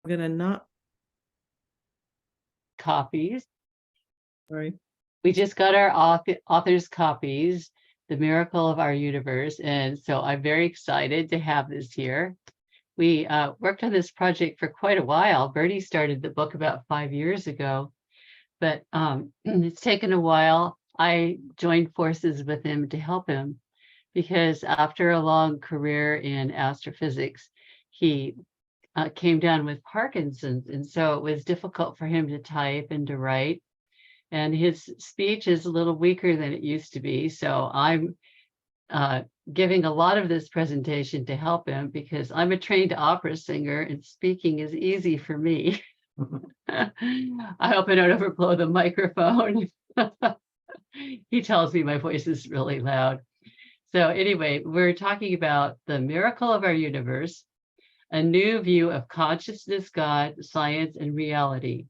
I'm gonna not. Copies. Sorry. We just got our author's copies, The Miracle of Our Universe. And so I'm very excited to have this here. We worked on this project for quite a while. Bernie started the book about 5 years ago, but it's taken a while. I joined forces with him to help him because after a long career in astrophysics, he came down with Parkinson's. And so it was difficult for him to type and to write. And his speech is a little weaker than it used to be. So I'm giving a lot of this presentation to help him because I'm a trained opera singer and speaking is easy for me. I hope I don't overblow the microphone. He tells me my voice is really loud. So anyway, we're talking about the miracle of our universe, a new view of consciousness, God, science, and reality.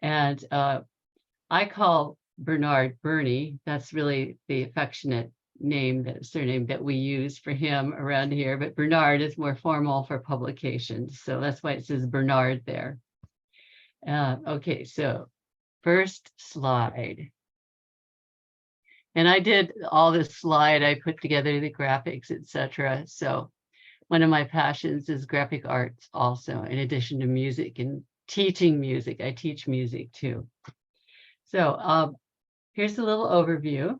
And I call Bernard Bernie. That's really the affectionate name, that surname that we use for him around here. But Bernard is more formal for publications. So that's why it says Bernard there. Okay, so first slide. And I did all this slide. I put together the graphics, etc. So one of my passions is graphic arts also, in addition to music and teaching music. I teach music too. So here's a little overview.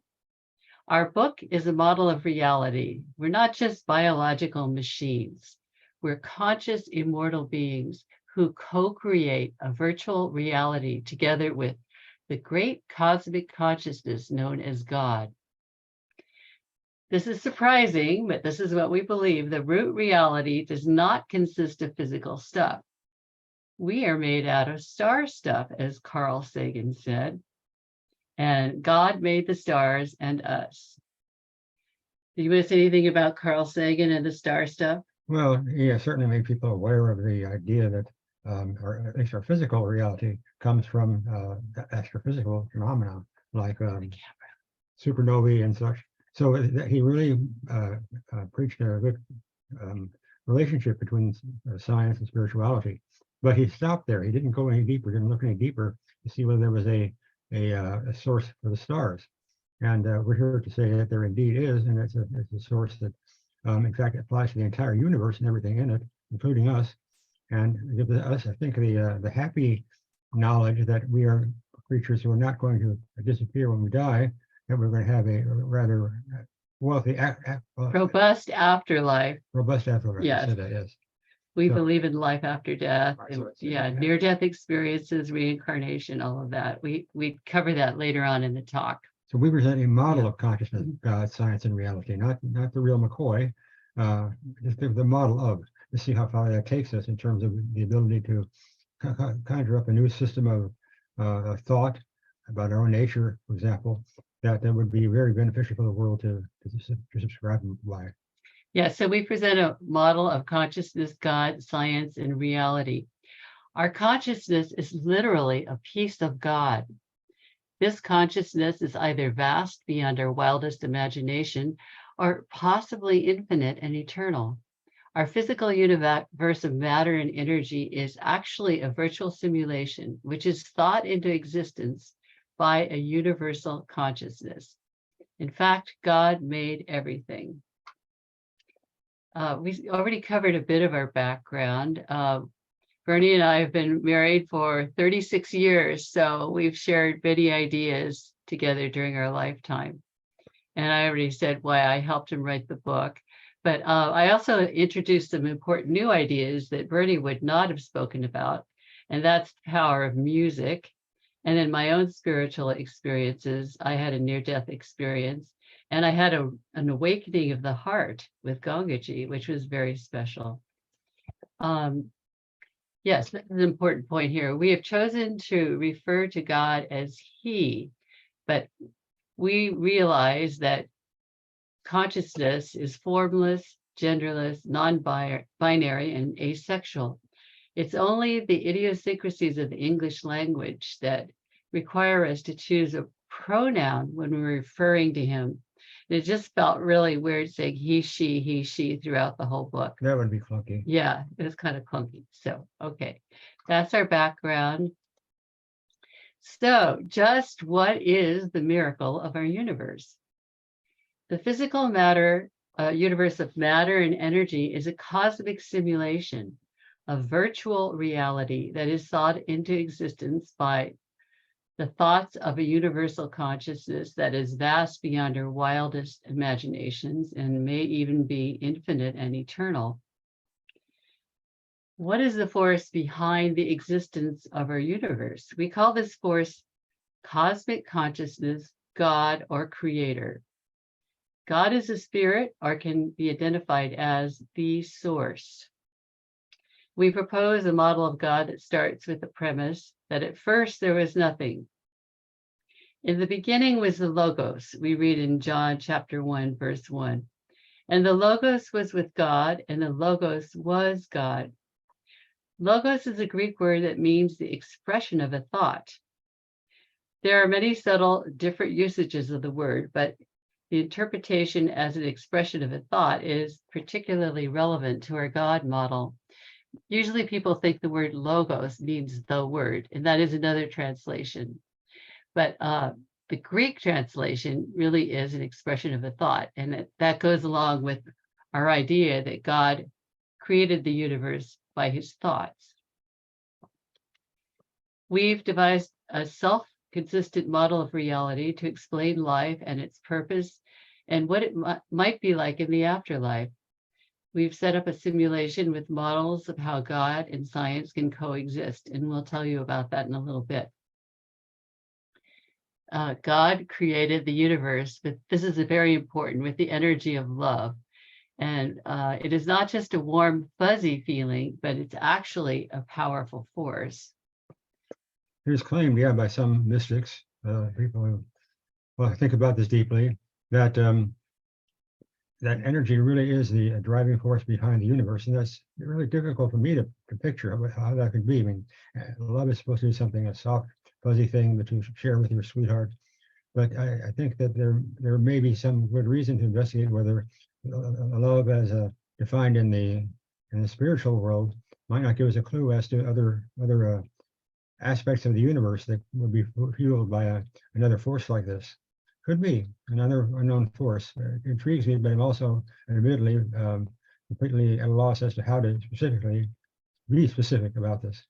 Our book is a model of reality. We're not just biological machines. We're conscious, immortal beings who co-create a virtual reality together with the great cosmic consciousness known as God. This is surprising, but this is what we believe. The root reality does not consist of physical stuff. We are made out of star stuff, as Carl Sagan said, and God made the stars and us. Did you miss anything about Carl Sagan and the star stuff? Well, yeah, certainly made people aware of the idea that, or at least our physical reality comes from astrophysical phenomena like supernovae and such. So he really preached a good relationship between science and spirituality. But he stopped there. He didn't go any deeper, didn't look any deeper to see whether there was a source for the stars. And we're here to say that there indeed is, and it's a source that in fact applies to the entire universe and everything in it, including us. And it gives us, I think, the happy knowledge that we are creatures who are not going to disappear when we die, that we're going to have a rather wealthy, Robust afterlife. Robust afterlife. Yes. So that is. We So- believe in life after death. Right, And, so it's- yeah, near-death experiences, reincarnation, all of that. We cover that later on in the talk. So we present a model Yeah. of consciousness, God, science, and reality, not the real McCoy, just the model of, to see how far that takes us in terms of the ability to conjure up a new system of thought about our own nature, for example, that would be very beneficial for the world to subscribe and by. Yeah, so we present a model of consciousness, God, science, and reality. Our consciousness is literally a piece of God. This consciousness is either vast beyond our wildest imagination or possibly infinite and eternal. Our physical universe of matter and energy is actually a virtual simulation, which is thought into existence by a universal consciousness. In fact, God made everything. We already covered a bit of our background. Bernie and I have been married for 36 years, so we've shared many ideas together during our lifetime. And I already said why I helped him write the book. But I also introduced some important new ideas that Bernie would not have spoken about, and that's the power of music. And in my own spiritual experiences, I had a near-death experience, and I had an awakening of the heart with Gangaji, which was very special. Yes, that's an important point here. We have chosen to refer to God as He, but we realize that consciousness is formless, genderless, non-binary, and asexual. It's only the idiosyncrasies of the English language that require us to choose a pronoun when we're referring to Him, And it just felt really weird saying he, she throughout the whole book. That would be clunky. Yeah, it was kind of clunky. So, okay, that's our background. So, just what is the miracle of our universe? The physical matter, universe of matter and energy is a cosmic simulation of virtual reality that is sought into existence by the thoughts of a universal consciousness that is vast beyond our wildest imaginations and may even be infinite and eternal. What is the force behind the existence of our universe? We call this force cosmic consciousness, God, or creator. God is a spirit or can be identified as the source. We propose a model of God that starts with the premise that at first there was nothing. In the beginning was the Logos, we read in John chapter 1, verse 1. And the Logos was with God, and the Logos was God. Logos is a Greek word that means the expression of a thought. There are many subtle different usages of the word, but the interpretation as an expression of a thought is particularly relevant to our God model. Usually people think the word logos means the word, and that is another translation. But the Greek translation really is an expression of a thought, and that goes along with our idea that God created the universe by his thoughts. We've devised a self-consistent model of reality to explain life and its purpose and what it might be like in the afterlife. We've set up a simulation with models of how God and science can coexist, and we'll tell you about that in a little bit. God created the universe, but this is very important, with the energy of love. And it is not just a warm, fuzzy feeling, but it's actually a powerful force. It is claimed, yeah, by some mystics, people who think about this deeply, that that energy really is the driving force behind the universe, and that's really difficult for me to picture how that could be. I mean, love is supposed to be something, a soft, fuzzy thing that you share with your sweetheart, but I think that there may be some good reason to investigate whether love, as defined in the spiritual world, might not give us a clue as to other aspects of the universe that would be fueled by another force like this. Could be another unknown force. It intrigues me, but I'm also admittedly completely at a loss as to how to be specific about this.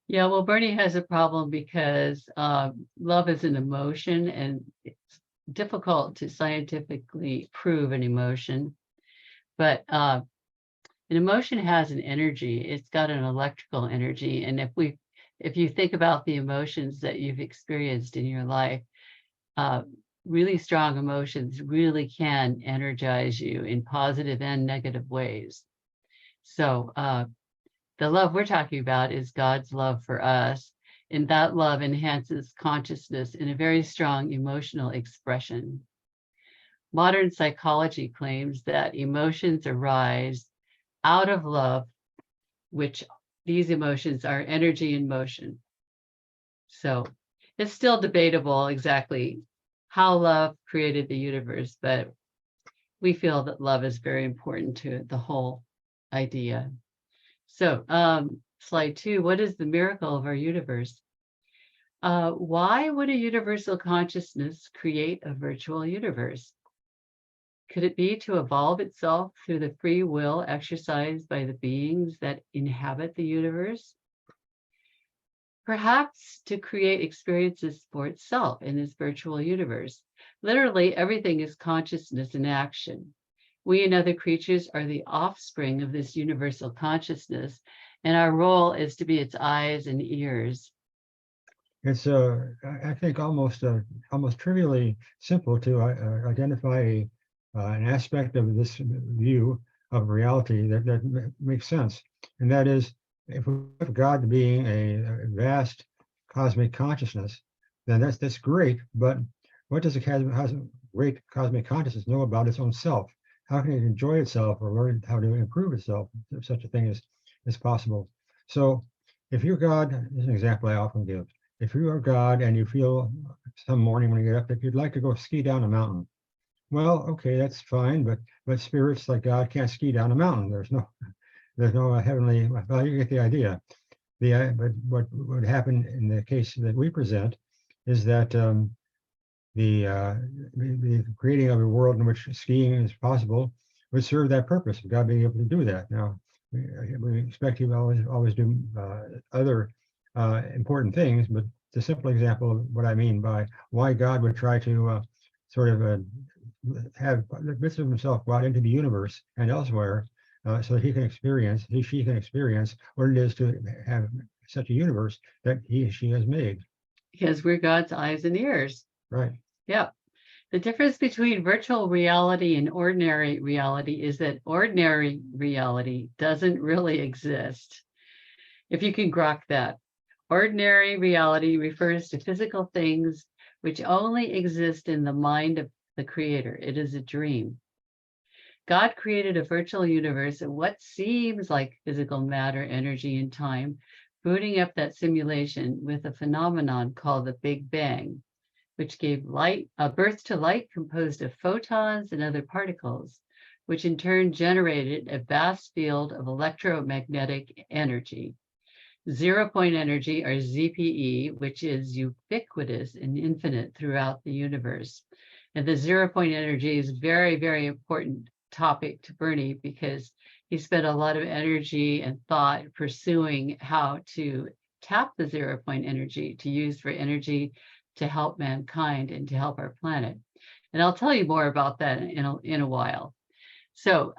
Yeah, well, Bernie has a problem because love is an emotion, and it's difficult to scientifically prove an emotion. But an emotion has an energy. It's got an electrical energy, and if you think about the emotions that you've experienced in your life, really strong emotions really can energize you in positive and negative ways. So the love we're talking about is God's love for us, and that love enhances consciousness in a very strong emotional expression. Modern psychology claims that emotions arise out of love, which these emotions are energy in motion. So it's still debatable exactly how love created the universe, but we feel that love is very important to the whole idea. So slide 2, what is the miracle of our universe? Why would a universal consciousness create a virtual universe? Could it be to evolve itself through the free will exercised by the beings that inhabit the universe? Perhaps to create experiences for itself in this virtual universe. Literally, everything is consciousness in action. We and other creatures are the offspring of this universal consciousness, and our role is to be its eyes and ears. It's I think almost trivially simple to identify an aspect of this view of reality that makes sense, and that is, if we have God being a vast cosmic consciousness, then that's great. But what does a great cosmic consciousness know about its own self? How can it enjoy itself or learn how to improve itself, if such a thing is possible? So, if you're God, this is an example I often give. If you are God and you feel some morning when you get up that you'd like to go ski down a mountain, Well, okay, that's fine, but spirits like God can't ski down a mountain. There's no heavenly. Well, you get the idea. But what would happen in the case that we present is that the, uh, the creating of a world in which skiing is possible would serve that purpose of God being able to do that. Now, we expect Him always do other important things, but it's a simple example of what I mean by why God would try to sort of have bits of Himself go out into the universe and elsewhere, so that she can experience what it is to have such a universe that she has made. Because we're God's eyes and ears. Right. Yeah. The difference between virtual reality and ordinary reality is that ordinary reality doesn't really exist. If you can grok that. Ordinary reality refers to physical things which only exist in the mind of the creator. It is a dream. God created a virtual universe of what seems like physical matter, energy, and time, booting up that simulation with a phenomenon called the Big Bang, which gave birth to light composed of photons and other particles, which in turn generated a vast field of electromagnetic energy. Zero-point energy, or ZPE, which is ubiquitous and infinite throughout the universe. And the zero-point energy is very, very important topic to Bernie because he spent a lot of energy and thought pursuing how to tap the zero-point energy to use for energy to help mankind and to help our planet. And I'll tell you more about that in a while. So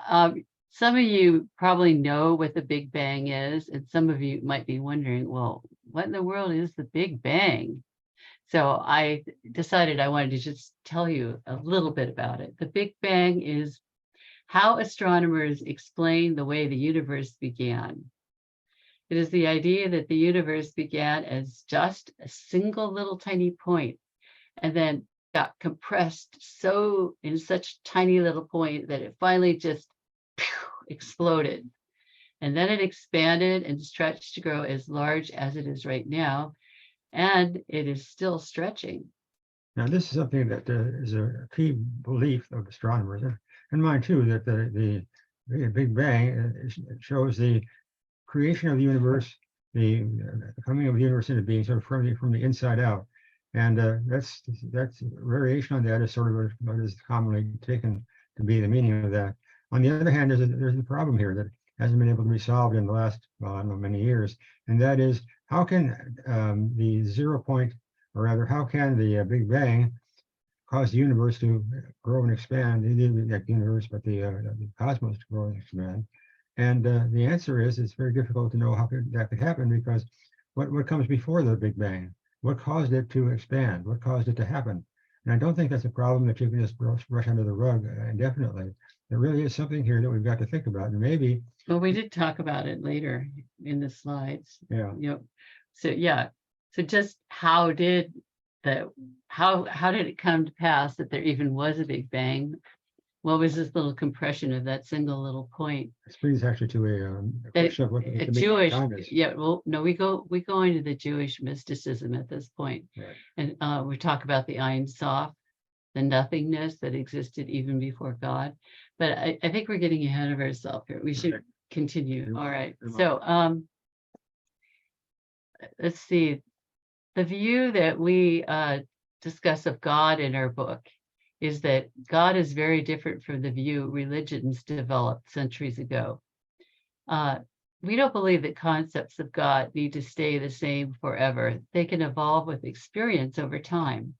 some of you probably know what the Big Bang is, and some of you might be wondering, well, what in the world is the Big Bang? So I decided I wanted to just tell you a little bit about it. The Big Bang is how astronomers explain the way the universe began. It is the idea that the universe began as just a single little tiny point and then got compressed so in such tiny little point that it finally just exploded. And then it expanded and stretched to grow as large as it is right now. And it is still stretching. Now, this is something that is a key belief of astronomers, and mine too, that the Big Bang shows the creation of the universe, the coming of the universe into being sort of from the inside out. And that's variation on that is sort of what is commonly taken to be the meaning of that. On the other hand, there's a problem here that hasn't been able to be solved in the last, well, I don't know, many years, and that is how can the 0 point, or rather, how can the Big Bang cause the universe to grow and expand, the universe, but the cosmos to grow and expand? And the answer is it's very difficult to know how that could happen because what comes before the Big Bang? What caused it to expand? What caused it to happen? And I don't think that's a problem that you can just brush under the rug indefinitely. There really is something here that we've got to think about. And maybe. Well, we did talk about it later in the slides. Yeah. Yep. So yeah. So just how did it come to pass that there even was a Big Bang? What was this little compression of that single little point? This brings actually to a question of what the Jewish, time is. yeah. Well, no, we go into the Jewish mysticism at this point, right. And we talk about the Ein Sof, the nothingness that existed even before God. But I think we're getting ahead of ourselves here. We should continue. All right. So let's see. The view that we discuss of God in our book is that God is very different from the view religions developed centuries ago. We don't believe that concepts of God need to stay the same forever. They can evolve with experience over time.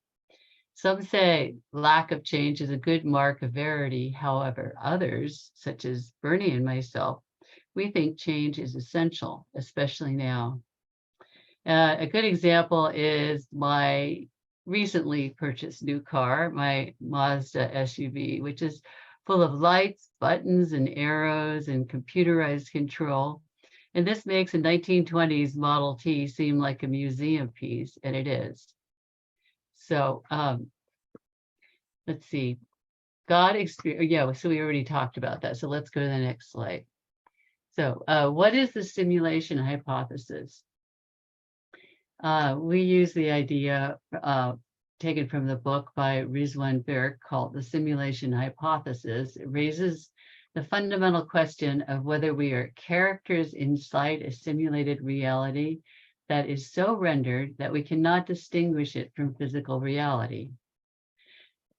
Some say lack of change is a good mark of verity. However, others, such as Bernie and myself, we think change is essential, especially now. A good example is my recently purchased new car, my Mazda SUV, which is full of lights, buttons, and arrows and computerized control. And this makes a 1920s Model T seem like a museum piece, and it is. So let's see. Yeah, so we already talked about that. So let's go to the next slide. So what is the simulation hypothesis? We use the idea taken from the book by Rizwan Berk called The Simulation Hypothesis. It raises the fundamental question of whether we are characters inside a simulated reality that is so rendered that we cannot distinguish it from physical reality.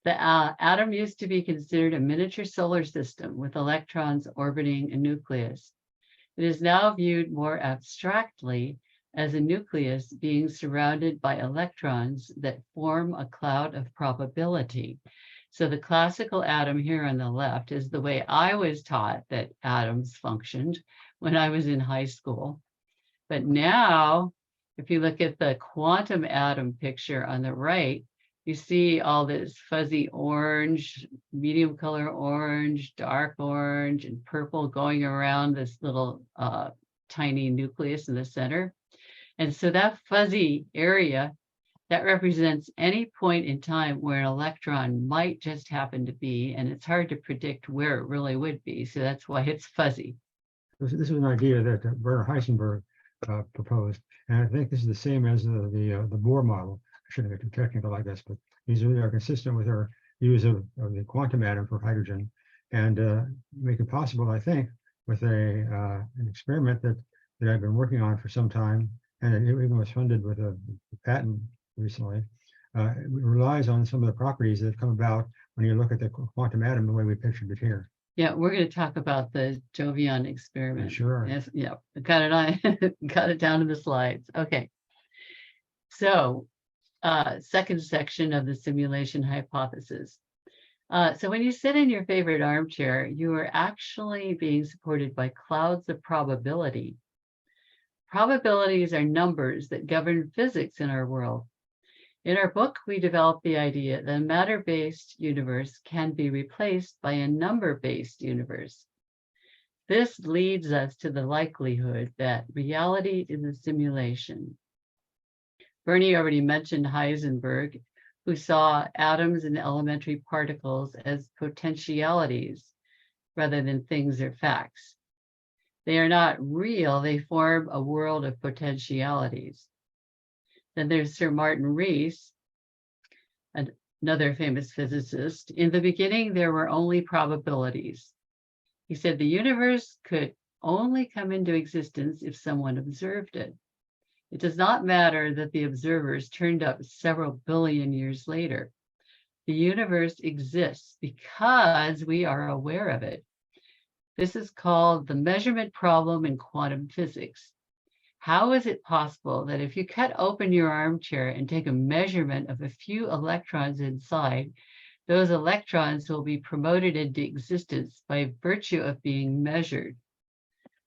The atom used to be considered a miniature solar system with electrons orbiting a nucleus. It is now viewed more abstractly as a nucleus being surrounded by electrons that form a cloud of probability. So the classical atom here on the left is the way I was taught that atoms functioned when I was in high school. But now, if you look at the quantum atom picture on the right, you see all this fuzzy orange, medium color orange, dark orange, and purple going around this little tiny nucleus in the center. And so that fuzzy area, that represents any point in time where an electron might just happen to be, and it's hard to predict where it really would be. So that's why it's fuzzy. This is an idea that Werner Heisenberg proposed, and I think this is the same as the Bohr model. I shouldn't get too technical like this, but these are consistent with our use of the quantum atom for hydrogen, and make it possible, I think, with an experiment that I've been working on for some time, and it even was funded with a patent recently. It relies on some of the properties that come about when you look at the quantum atom the way we pictured it here. Yeah, we're going to talk about the Jovian experiment. Sure. Yes, yeah, got it on, got it down in the slides. Okay. So, second section of the simulation hypothesis. So when you sit in your favorite armchair, you are actually being supported by clouds of probability. Probabilities are numbers that govern physics in our world. In our book, we developed the idea that a matter-based universe can be replaced by a number-based universe. This leads us to the likelihood that reality is a simulation. Bernie already mentioned Heisenberg, who saw atoms and elementary particles as potentialities rather than things or facts. They are not real, they form a world of potentialities. Then there's Sir Martin Rees, another famous physicist. In the beginning, there were only probabilities. He said the universe could only come into existence if someone observed it. It does not matter that the observers turned up several billion years later. The universe exists because we are aware of it. This is called the measurement problem in quantum physics. How is it possible that if you cut open your armchair and take a measurement of a few electrons inside, those electrons will be promoted into existence by virtue of being measured?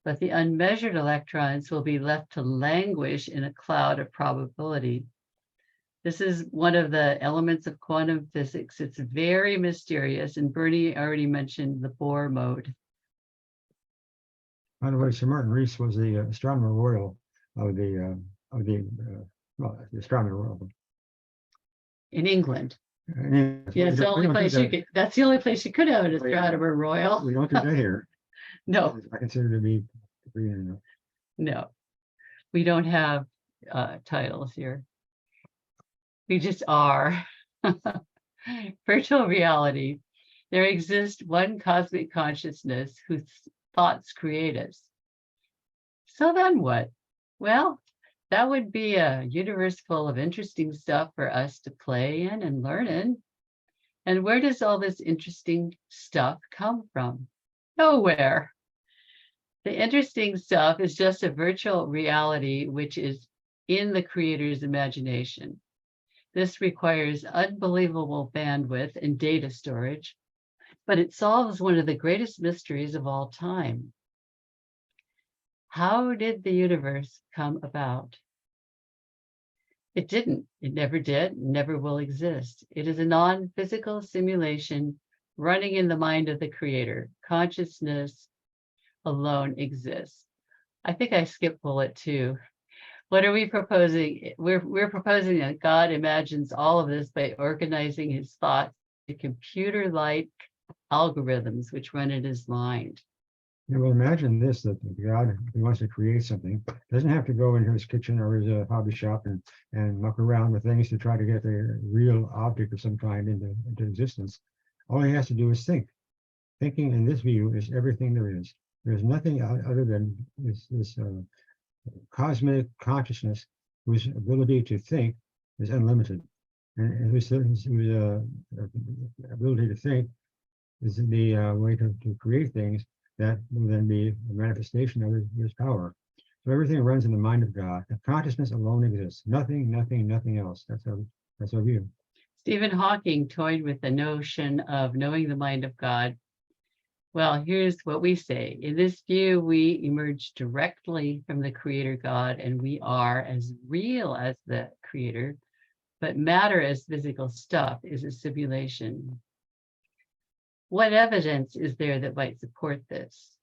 But the unmeasured electrons will be left to languish in a cloud of probability. This is one of the elements of quantum physics. It's very mysterious, and Bernie already mentioned the Bohr mode. By the way, Sir Martin Rees was the astronomer royal of the astronomer royal In England. Yeah, that's the only place you could. That's the only place you could have an astronomer royal. We don't do that here. No. I consider to be. No, we don't have titles here. We just are. Virtual reality. There exists one cosmic consciousness whose thoughts create us. So then what? Well, that would be a universe full of interesting stuff for us to play in and learn in. And where does all this interesting stuff come from? Nowhere. The interesting stuff is just a virtual reality which is in the creator's imagination. This requires unbelievable bandwidth and data storage, but it solves one of the greatest mysteries of all time. How did the universe come about? It didn't. It never did, never will exist. It is a non-physical simulation running in the mind of the creator. Consciousness alone exists. I think I skipped bullet 2. What are we proposing? We're proposing that God imagines all of this by organizing his thoughts into computer-like algorithms which run in his mind. Yeah, well, imagine this, that God, if he wants to create something, doesn't have to go into his kitchen or his hobby shop and muck around with things to try to get a real object of some kind into existence. All he has to do is think. Thinking in this view is everything there is. There's nothing other than this cosmic consciousness whose ability to think is unlimited, and whose ability to think is the way to create things that will then be a manifestation of his power. So everything runs in the mind of God. The consciousness alone exists. Nothing, nothing, nothing else. That's our view. Stephen Hawking toyed with the notion of knowing the mind of God. Well, here's what we say. In this view, we emerge directly from the Creator God, and we are as real as the Creator, but matter as physical stuff is a simulation. What evidence is there that might support this?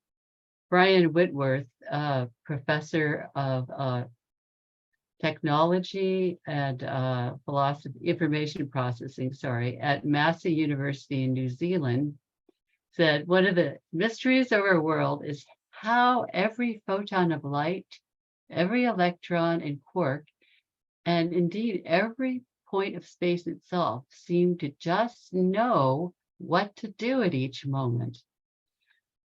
Brian Whitworth, professor of technology and philosophy, information processing, at Massey University in New Zealand, said one of the mysteries of our world is how every photon of light, every electron and quark, and indeed every point of space itself seem to just know what to do at each moment.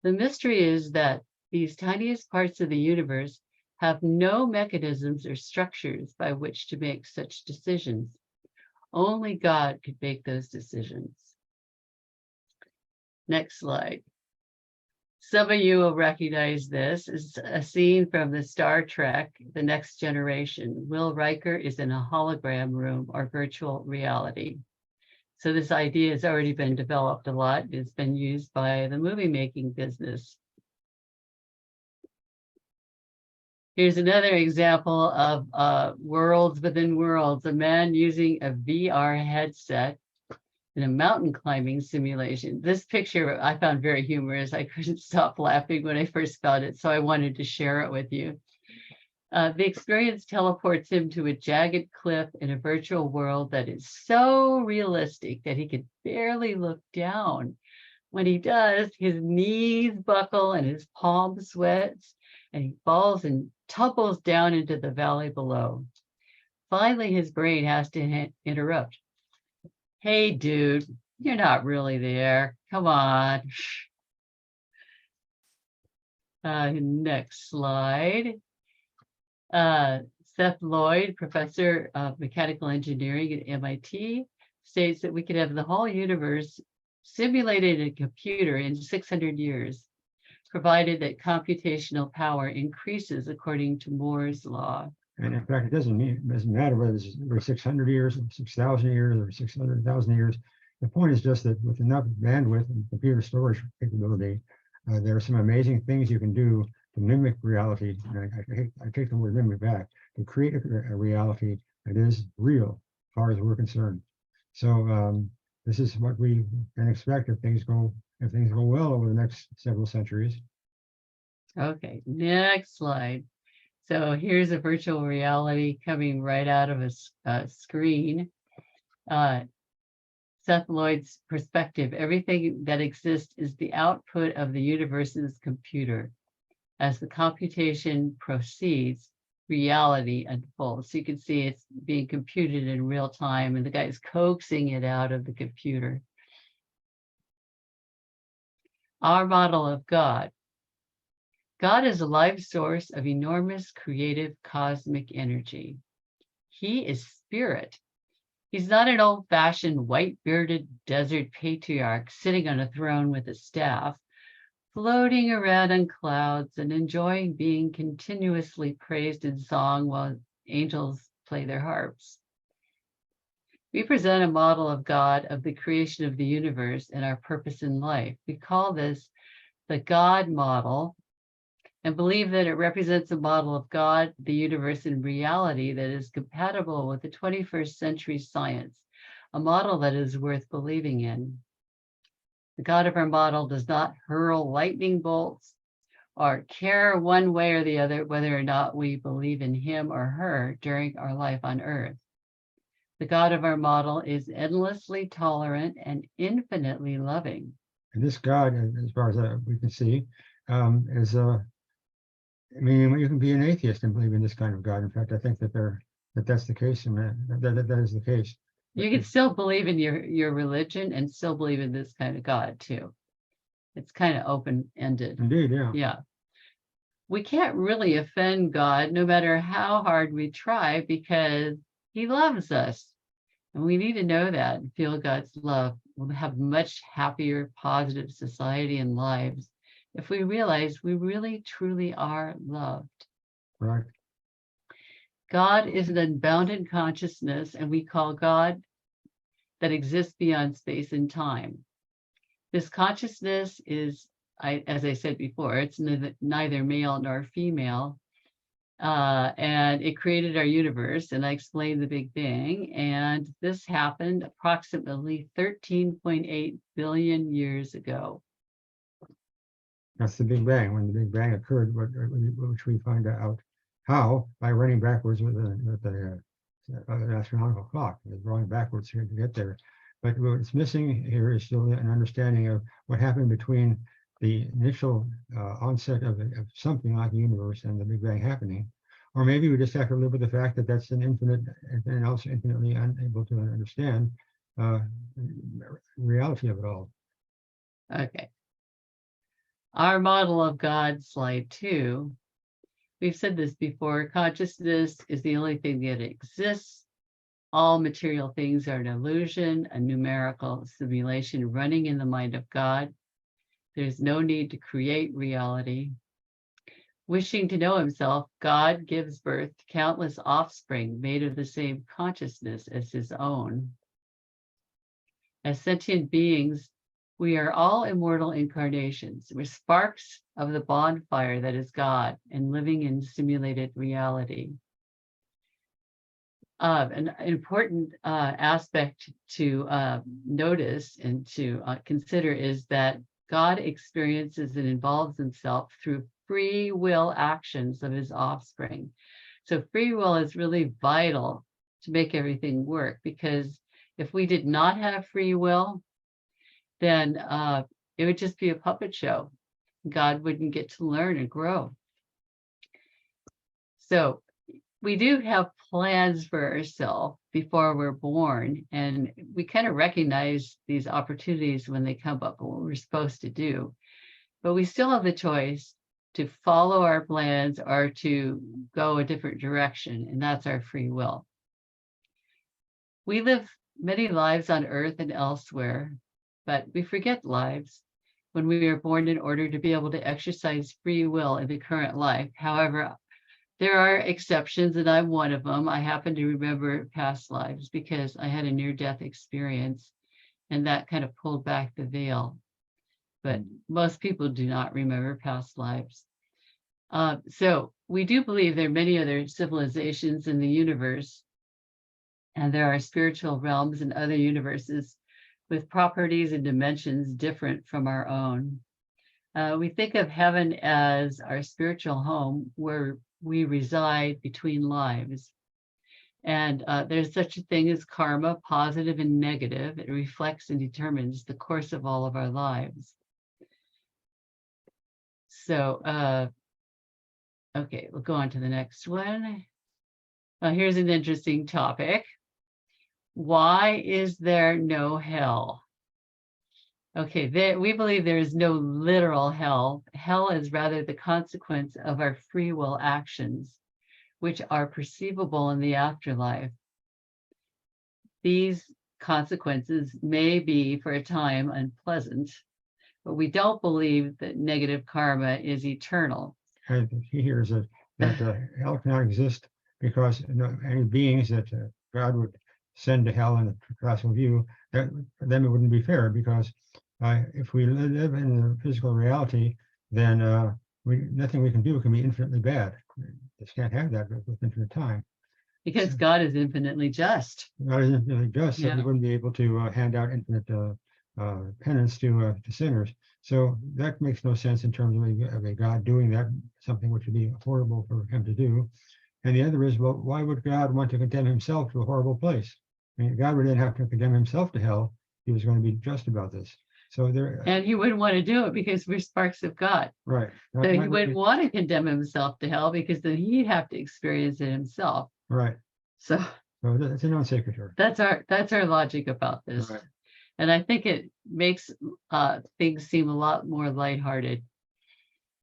The mystery is that these tiniest parts of the universe have no mechanisms or structures by which to make such decisions. Only God could make those decisions. Next slide. Some of you will recognize this as a scene from the Star Trek, The Next Generation. Will Riker is in a hologram room or virtual reality. So this idea has already been developed a lot. It's been used by the movie making business. Here's another example of worlds within worlds, a man using a VR headset in a mountain climbing simulation. This picture I found very humorous. I couldn't stop laughing when I first found it, so I wanted to share it with you. The experience teleports him to a jagged cliff in a virtual world that is so realistic that he can barely look down. When he does, his knees buckle and his palm sweats, and he falls and tumbles down into the valley below. Finally, his brain has to interrupt. Hey, dude, you're not really there. Come on. Next slide. Seth Lloyd, professor of mechanical engineering at MIT, states that we could have the whole universe simulated in a computer in 600 years, provided that computational power increases according to Moore's law. And in fact, it doesn't matter whether it's 600 years, 6,000 years, or 600,000 years. The point is just that with enough bandwidth and computer storage capability, there are some amazing things you can do to mimic reality. And I take the word mimic back, to create a reality that is real as far as we're concerned. So this is what we can expect if things go well over the next several centuries. Okay, next slide. So here's a virtual reality coming right out of a screen. Seth Lloyd's perspective, everything that exists is the output of the universe's computer. As the computation proceeds, reality unfolds. So you can see it's being computed in real time, and the guy's coaxing it out of the computer. Our model of God. God is a life source of enormous creative cosmic energy. He is spirit. He's not an old-fashioned white-bearded desert patriarch sitting on a throne with a staff, floating around on clouds and enjoying being continuously praised in song while angels play their harps. We present a model of God, of the creation of the universe and our purpose in life. We call this the God model, and believe that it represents a model of God, the universe, and reality that is compatible with the 21st century science, a model that is worth believing in. The God of our model does not hurl lightning bolts or care one way or the other whether or not we believe in him or her during our life on earth. The God of our model is endlessly tolerant and infinitely loving. And this God, as far as we can see, is I mean, you can be an atheist and believe in this kind of God. In fact, I think that that's the case, and that is the case. You can still believe in your religion and still believe in this kind of God too. It's kind of open-ended. Indeed, yeah. Yeah. We can't really offend God no matter how hard we try because he loves us. And we need to know that and feel God's love. We'll have much happier, positive society and lives if we realize we really, truly are loved. Right. God is an unbounded consciousness, and we call God that exists beyond space and time. This consciousness is, as I said before, it's neither male nor female. And it created our universe, and I explained the Big Bang, and this happened approximately 13.8 billion years ago. That's the Big Bang. When the Big Bang occurred, which we find out how by running backwards with an astronomical clock. We're going backwards here to get there. But what's missing here is still an understanding of what happened between the initial onset of something like the universe and the Big Bang happening. Or maybe we just have to live with the fact that that's an infinite and also infinitely unable to understand reality of it all. Okay. Our model of God, slide 2. We've said this before. Consciousness is the only thing that exists. All material things are an illusion, a numerical simulation running in the mind of God. There's no need to create reality. Wishing to know himself, God gives birth to countless offspring made of the same consciousness as his own. As sentient beings, we are all immortal incarnations. We're sparks of the bonfire that is God and living in simulated reality. An important aspect to notice and to consider is that God experiences and involves himself through free will actions of his offspring. So free will is really vital to make everything work, because if we did not have free will, then it would just be a puppet show. God wouldn't get to learn and grow. So we do have plans for ourselves before we're born, and we kind of recognize these opportunities when they come up, what we're supposed to do. But we still have the choice to follow our plans or to go a different direction, and that's our free will. We live many lives on Earth and elsewhere, but we forget lives when we are born in order to be able to exercise free will in the current life. However, there are exceptions, and I'm one of them. I happen to remember past lives because I had a near-death experience, and that kind of pulled back the veil. But most people do not remember past lives. So we do believe there are many other civilizations in the universe, and there are spiritual realms in other universes with properties and dimensions different from our own. We think of heaven as our spiritual home where we reside between lives. And there's such a thing as karma, positive and negative. It reflects and determines the course of all of our lives. So, okay, we'll go on to the next one. Here's an interesting topic. Why is there no hell? Okay, we believe there is no literal hell. Hell is rather the consequence of our free will actions, which are perceivable in the afterlife. These consequences may be for a time unpleasant, but we don't believe that negative karma is eternal. And the key here is that hell cannot exist because any beings that God would send to hell in the classical view, that for them it wouldn't be fair, because if we live in the physical reality, then nothing we can do can be infinitely bad. Just can't have that with infinite time. Because God is infinitely just. God is infinitely just, so Yeah. we wouldn't be able to hand out infinite penance to sinners. So that makes no sense in terms of a God doing that, something which would be horrible for him to do. And the other is, well, why would God want to condemn himself to a horrible place? I mean, God would then have to condemn himself to hell. He was going to be just about this. So there, And he wouldn't want to do it because we're sparks of God. right. So he wouldn't want to condemn himself to hell because then he'd have to experience it himself. Right. So So it's a non-sequitur. that's our logic about this. Right. And I think it makes things seem a lot more lighthearted.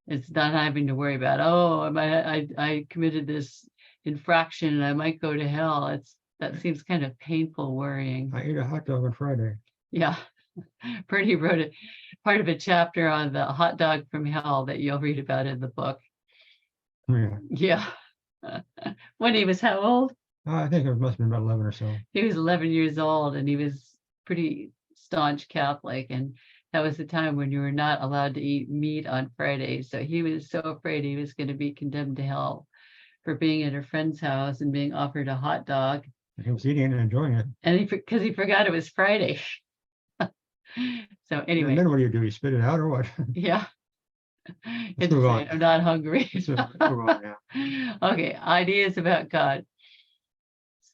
It's not having to worry about, oh, I committed this infraction and I might go to hell. That seems kind of painful worrying. I ate a hot dog on Friday. Yeah. Bernie wrote part of a chapter on the hot dog from hell that you'll read about in the book. Yeah. Yeah. When he was how old? I think it must have been about 11 or so. He was 11 years old and he was pretty staunch Catholic. And that was the time when you were not allowed to eat meat on Fridays. So he was so afraid he was going to be condemned to hell for being at a friend's house and being offered a hot dog. He was eating it and enjoying it. And because he forgot it was Friday. So anyway. And then what do? You spit it out or what? Yeah. Let's move on. I'm not hungry. Let's move on now. Okay, ideas about God.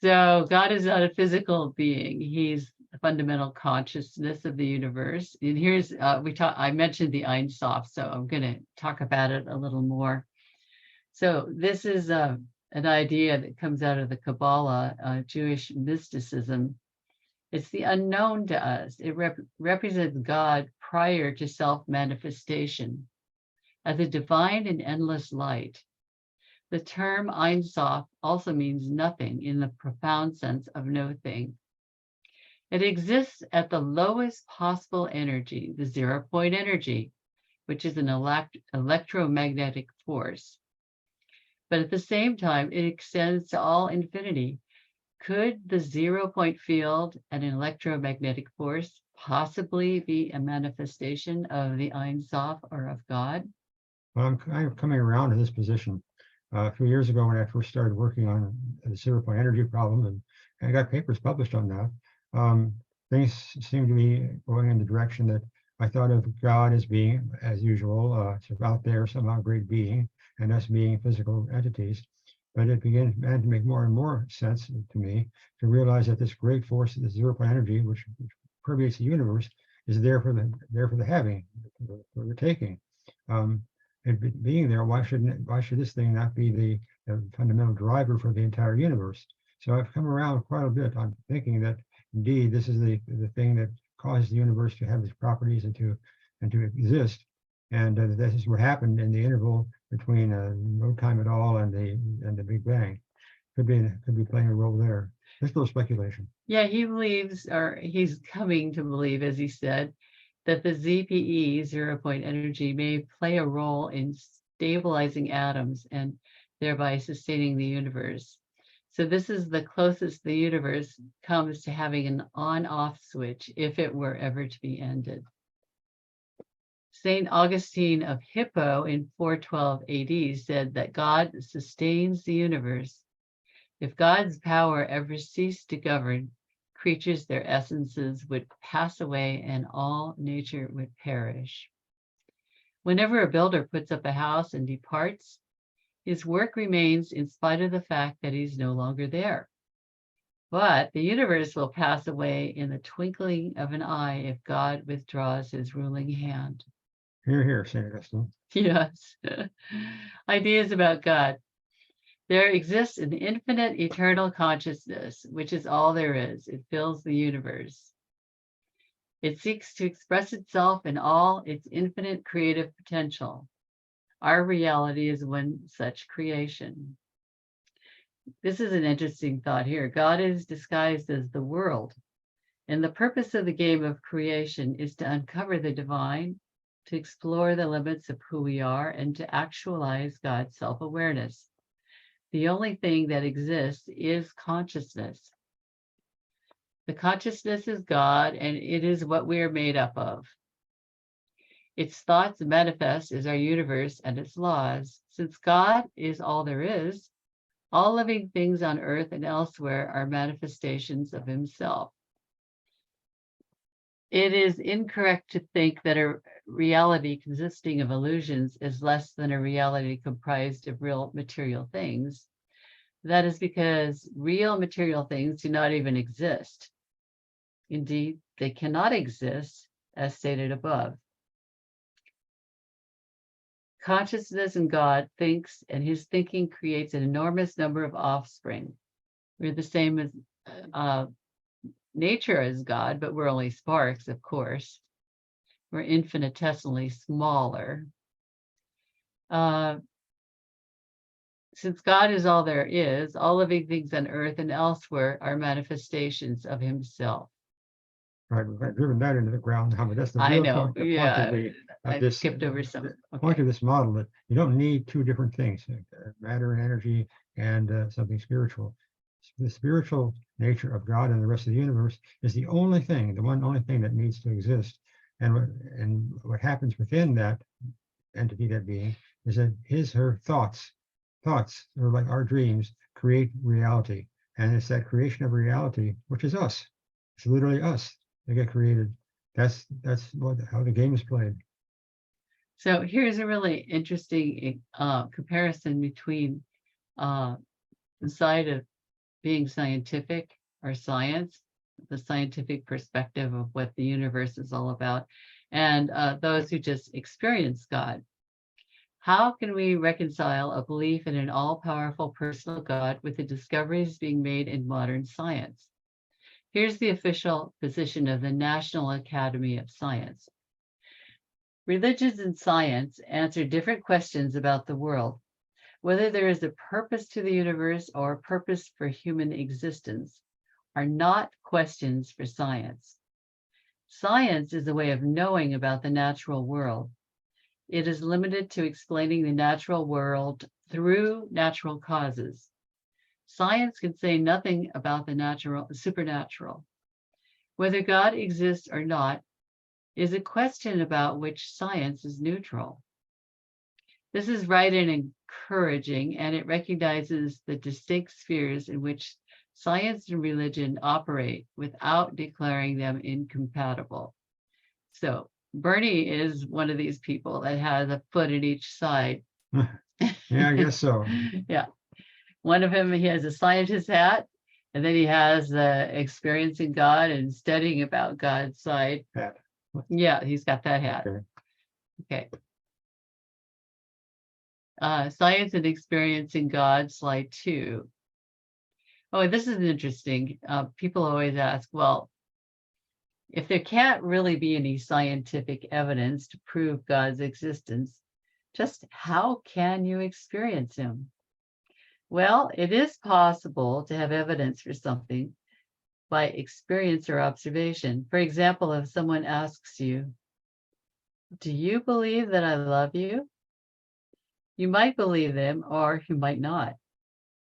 So God is not a physical being. He's the fundamental consciousness of the universe. And here's I mentioned the Ein Sof, so I'm going to talk about it a little more. So this is an idea that comes out of the Kabbalah, Jewish mysticism. It's the unknown to us. It represents God prior to self-manifestation as a divine and endless light. The term Ein Sof also means nothing in the profound sense of no thing. It exists at the lowest possible energy, the 0-point energy, which is an electromagnetic force. But at the same time, it extends to all infinity. Could the 0-point field and an electromagnetic force possibly be a manifestation of the Ein Sof or of God? Well, I'm kind of coming around to this position. A few years ago, when I first started working on the 0-point energy problem, and I got papers published on that, things seem to be going in the direction that I thought of God as being, as usual, sort of out there, somehow great being, and us being physical entities. But it began to make more and more sense to me to realize that this great force, this 0-point energy, which permeates the universe, is there for the having, for the taking. It being there, why should this thing not be the fundamental driver for the entire universe? So I've come around quite a bit on thinking that indeed this is the thing that causes the universe to have these properties and to exist, and this is what happened in the interval between no time at all and the Big Bang. Could be playing a role there. Just a little speculation. Yeah, he believes, or he's coming to believe, as he said, that the ZPE, 0-point energy, may play a role in stabilizing atoms and thereby sustaining the universe. So this is the closest the universe comes to having an on-off switch if it were ever to be ended. St. Augustine of Hippo in 412 AD said that God sustains the universe. If God's power ever ceased to govern, creatures, their essences would pass away and all nature would perish. Whenever a builder puts up a house and departs, his work remains in spite of the fact that he's no longer there. But the universe will pass away in the twinkling of an eye if God withdraws his ruling hand. Hear, hear, St. Augustine. Yes. Ideas about God. There exists an infinite eternal consciousness, which is all there is. It fills the universe. It seeks to express itself in all its infinite creative potential. Our reality is one such creation. This is an interesting thought here. God is disguised as the world, and the purpose of the game of creation is to uncover the divine, to explore the limits of who we are, and to actualize God's self-awareness. The only thing that exists is consciousness. The consciousness is God, and it is what we are made up of. Its thoughts manifest as our universe and its laws. Since God is all there is, all living things on earth and elsewhere are manifestations of himself. It is incorrect to think that a reality consisting of illusions is less than a reality comprised of real material things. That is because real material things do not even exist. Indeed, they cannot exist as stated above. Consciousness in God thinks, and his thinking creates an enormous number of offspring. We're the same as nature as God, but we're only sparks, of course. We're infinitesimally smaller. Since God is all there is, all living things on earth and elsewhere are manifestations of himself. Right, we've driven that into the ground. But that's the I real know, point, the yeah, point of I this, skipped over some. the point of this model, that you don't need two different things, matter and energy and something spiritual. The spiritual nature of God and the rest of the universe is the only thing, the only thing that needs to exist. And what happens within that entity, that being, is that her thoughts, or like our dreams, create reality. And it's that creation of reality, which is us. It's literally us. They get created. That's how the game is played. So here's a really interesting comparison between the side of being scientific or science, the scientific perspective of what the universe is all about, and those who just experience God. How can we reconcile a belief in an all-powerful personal God with the discoveries being made in modern science? Here's the official position of the National Academy of Science. Religions and science answer different questions about the world. Whether there is a purpose to the universe or a purpose for human existence are not questions for science. Science is a way of knowing about the natural world. It is limited to explaining the natural world through natural causes. Science can say nothing about the supernatural. Whether God exists or not is a question about which science is neutral. This is right and encouraging, and it recognizes the distinct spheres in which science and religion operate without declaring them incompatible. So Bernie is one of these people that has a foot in each side. Yeah, I guess so. Yeah. One of them, he has a scientist hat, and then he has the experiencing God and studying about God's side. Hat. Yeah, he's got that hat. Okay. Science and experiencing God, slide 2. Oh, this is interesting. People always ask, well, if there can't really be any scientific evidence to prove God's existence, just how can you experience him? Well, it is possible to have evidence for something by experience or observation. For example, if someone asks you, do you believe that I love you? You might believe them or you might not.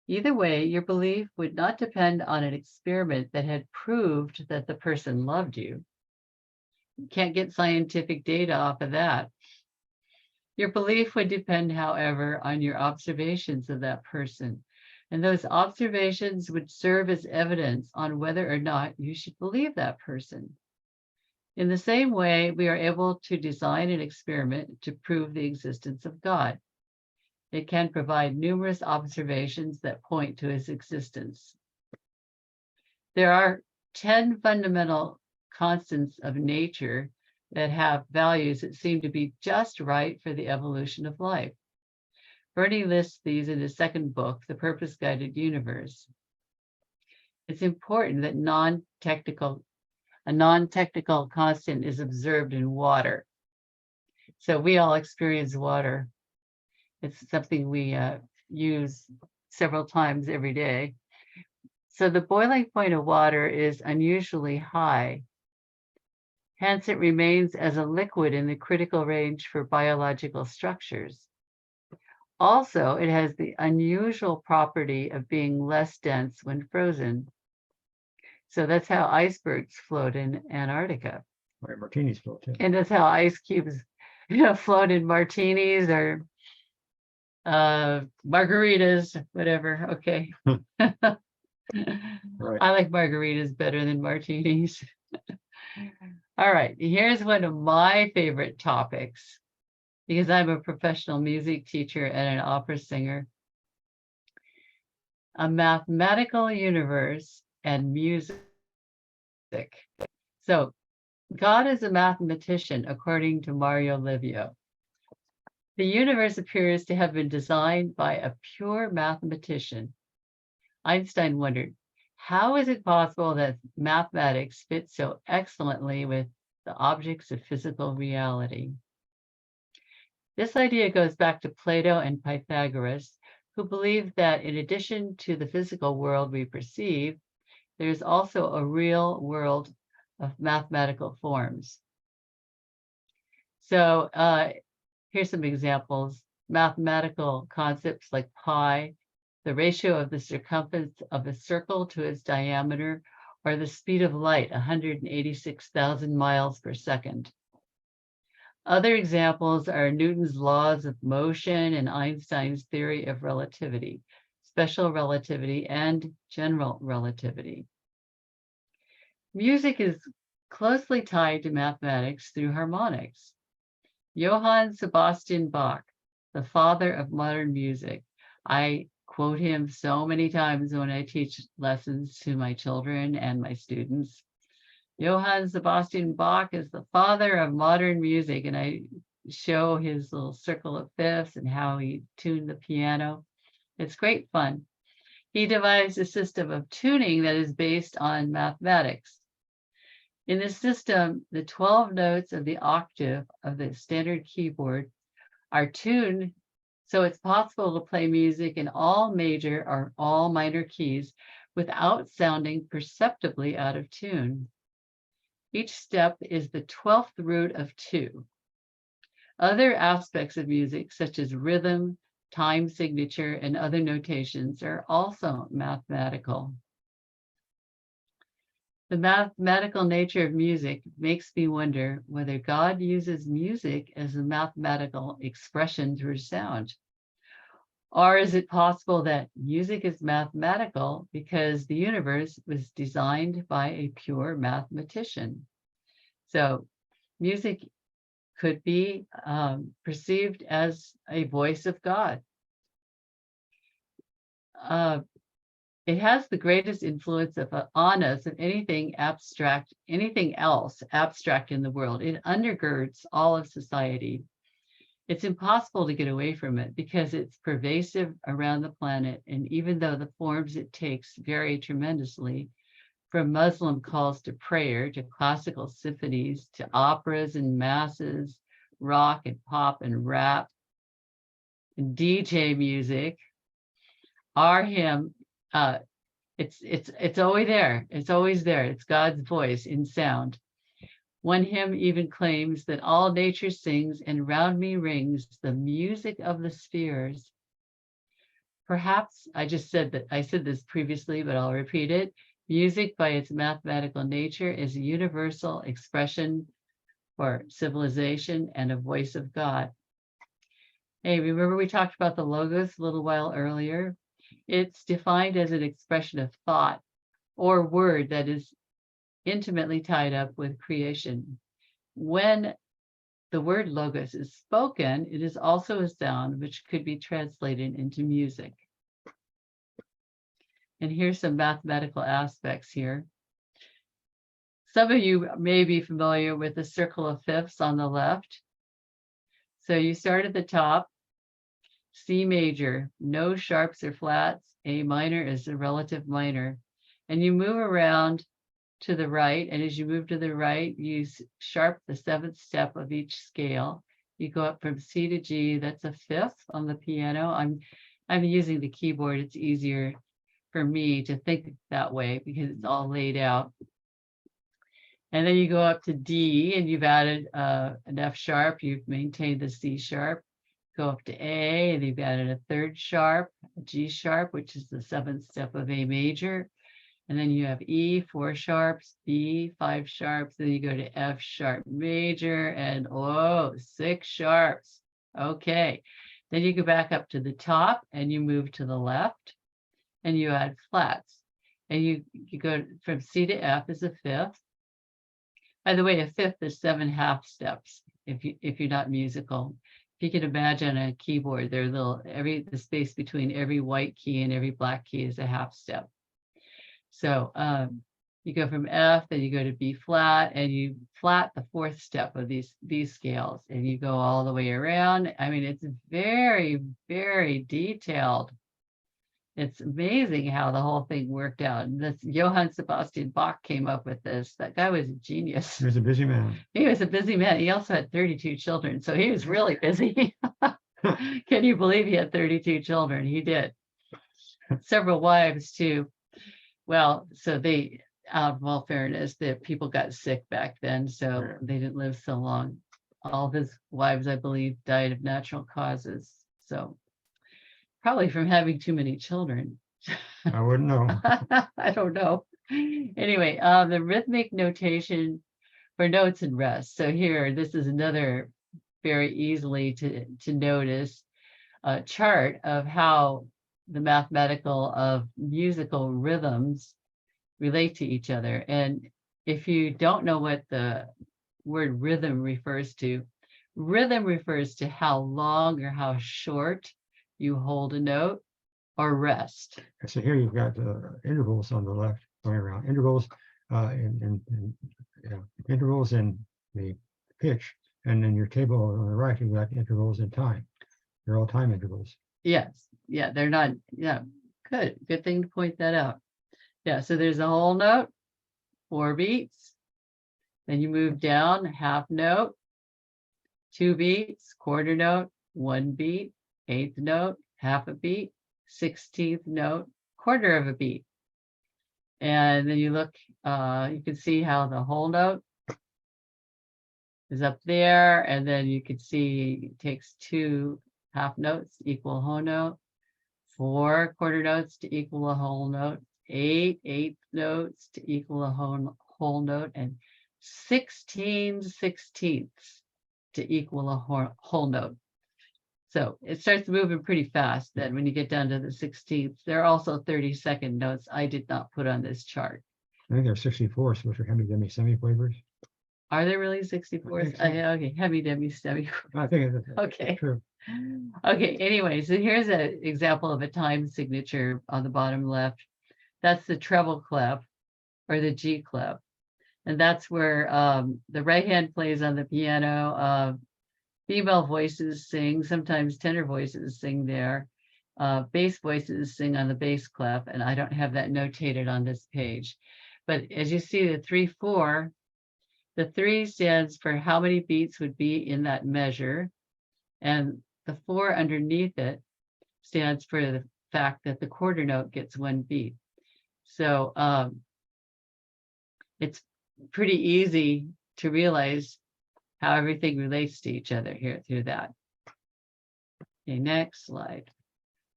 Either way, your belief would not depend on an experiment that had proved that the person loved you. You can't get scientific data off of that. Your belief would depend, however, on your observations of that person. And those observations would serve as evidence on whether or not you should believe that person. In the same way, we are able to design an experiment to prove the existence of God. It can provide numerous observations that point to his existence. There are 10 fundamental constants of nature that have values that seem to be just right for the evolution of life. Bernie lists these in his second book, The Purpose-Guided Universe. It's important that a non-technical constant is observed in water. So we all experience water. It's something we use several times every day. So the boiling point of water is unusually high. Hence, it remains as a liquid in the critical range for biological structures. Also, it has the unusual property of being less dense when frozen. So that's how icebergs float in Antarctica. Right, martinis float too. And that's how ice cubes float in martinis or margaritas, whatever. Okay. Right. I like margaritas better than martinis. All right, here's one of my favorite topics because I'm a professional music teacher and an opera singer. A mathematical universe and music. So God is a mathematician, according to Mario Livio. The universe appears to have been designed by a pure mathematician. Einstein wondered, how is it possible that mathematics fits so excellently with the objects of physical reality? This idea goes back to Plato and Pythagoras, who believed that in addition to the physical world we perceive, there's also a real world of mathematical forms. So here's some examples. Mathematical concepts like pi, the ratio of the circumference of a circle to its diameter, or the speed of light, 186,000 miles per second. Other examples are Newton's laws of motion and Einstein's theory of relativity, special relativity, and general relativity. Music is closely tied to mathematics through harmonics. Johann Sebastian Bach, the father of modern music. I quote him so many times when I teach lessons to my children and my students. Johann Sebastian Bach is the father of modern music, and I show his little circle of fifths and how he tuned the piano. It's great fun. He devised a system of tuning that is based on mathematics. In this system, the 12 notes of the octave of the standard keyboard are tuned so it's possible to play music in all major or all minor keys without sounding perceptibly out of tune. Each step is the 12th root of 2. Other aspects of music, such as rhythm, time signature, and other notations, are also mathematical. The mathematical nature of music makes me wonder whether God uses music as a mathematical expression through sound. Or is it possible that music is mathematical because the universe was designed by a pure mathematician? So music could be perceived as a voice of God. It has the greatest influence on us of anything else abstract in the world. It undergirds all of society. It's impossible to get away from it because it's pervasive around the planet. And even though the forms it takes vary tremendously, from Muslim calls to prayer, to classical symphonies, to operas and masses, rock and pop and rap, and DJ music, our hymn, it's always there. It's always there. It's God's voice in sound. One hymn even claims that all nature sings and round me rings the music of the spheres. Perhaps I said this previously, but I'll repeat it. Music by its mathematical nature is a universal expression for civilization and a voice of God. Hey, remember we talked about the logos a little while earlier? It's defined as an expression of thought or word that is intimately tied up with creation. When the word logos is spoken, it is also a sound which could be translated into music. And here's some mathematical aspects here. Some of you may be familiar with the circle of fifths on the left. So you start at the top, C major, no sharps or flats, A minor is a relative minor, and you move around to the right, and as you move to the right, you sharp the 7th step of each scale. You go up from C to G, that's a fifth on the piano. I'm using the keyboard, it's easier for me to think that way because it's all laid out. And then you go up to D and you've added an F sharp, you've maintained the C sharp. Go up to A and you've added a 3rd sharp, a G sharp, which is the 7th step of A major. And then you have E, 4 sharps, B, 5 sharps, then you go to F sharp major and 6 sharps. Okay, then you go back up to the top and you move to the left and you add flats. And you go from C to F is a fifth. By the way, a fifth is 7 half steps if you're not musical. If you can imagine a keyboard, there are the space between every white key and every black key is a half step. So You go from F, then you go to B flat, and you flat the fourth step of these scales, and you go all the way around. I mean, it's very, very detailed. It's amazing how the whole thing worked out. And this Johann Sebastian Bach came up with this. That guy was a genius. He was a busy man. He was a busy man. He also had 32 children, so he was really busy. Can you believe he had 32 children? He did. Several wives too. Well, so they, out of all fairness, the people got sick back then, so they didn't live so long. All of his wives, I believe, died of natural causes. So probably from having too many children. I wouldn't know. I don't know. Anyway, the rhythmic notation for notes and rest. So here, this is another very easily to notice chart of how the mathematical of musical rhythms relate to each other. And if you don't know what the word rhythm refers to how long or how short you hold a note or rest. So here you've got intervals on the left going around. Intervals intervals in the pitch, and then your table on the right you've got intervals in time. They're all time intervals. Yes, yeah, they're not. Yeah, good thing to point that out. Yeah, so there's a whole note, 4 beats. Then you move down, half note, 2 beats, quarter note, 1 beat, 8th note, half a beat, 16th note, quarter of a beat. And then you look, you can see how the whole note is up there. And then you can see it takes 2 half notes equal whole note, 4 quarter notes to equal a whole note, 8 eighth notes to equal a whole note, and 16 sixteenths to equal a whole note. So it starts moving pretty fast. Then when you get down to the 16th, there are also 32nd notes I did not put on this chart. I think there's 64, so which are hemi-demi semi-flavors. Are there really 64? So. Okay, hemi-demi semi. I think it's okay. True. Okay, anyway, so here's an example of a time signature on the bottom left. That's the treble clef or the G clef. And that's where the right hand plays on the piano. Female voices sing, sometimes tenor voices sing there. Bass voices sing on the bass clef, and I don't have that notated on this page. But as you see, the 3/4, the 3 stands for how many beats would be in that measure, and the 4 underneath it stands for the fact that the quarter note gets 1 beat. So it's pretty easy to realize how everything relates to each other here through that. Okay, next slide.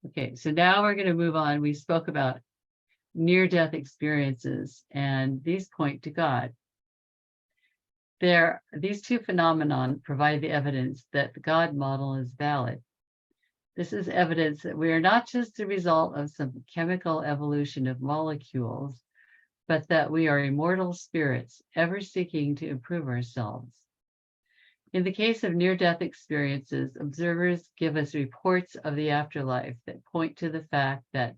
Okay, so now we're going to move on. We spoke about near-death experiences, and these point to God. These two phenomena provide the evidence that the God model is valid. This is evidence that we are not just the result of some chemical evolution of molecules, but that we are immortal spirits ever seeking to improve ourselves. In the case of near-death experiences, observers give us reports of the afterlife that point to the fact that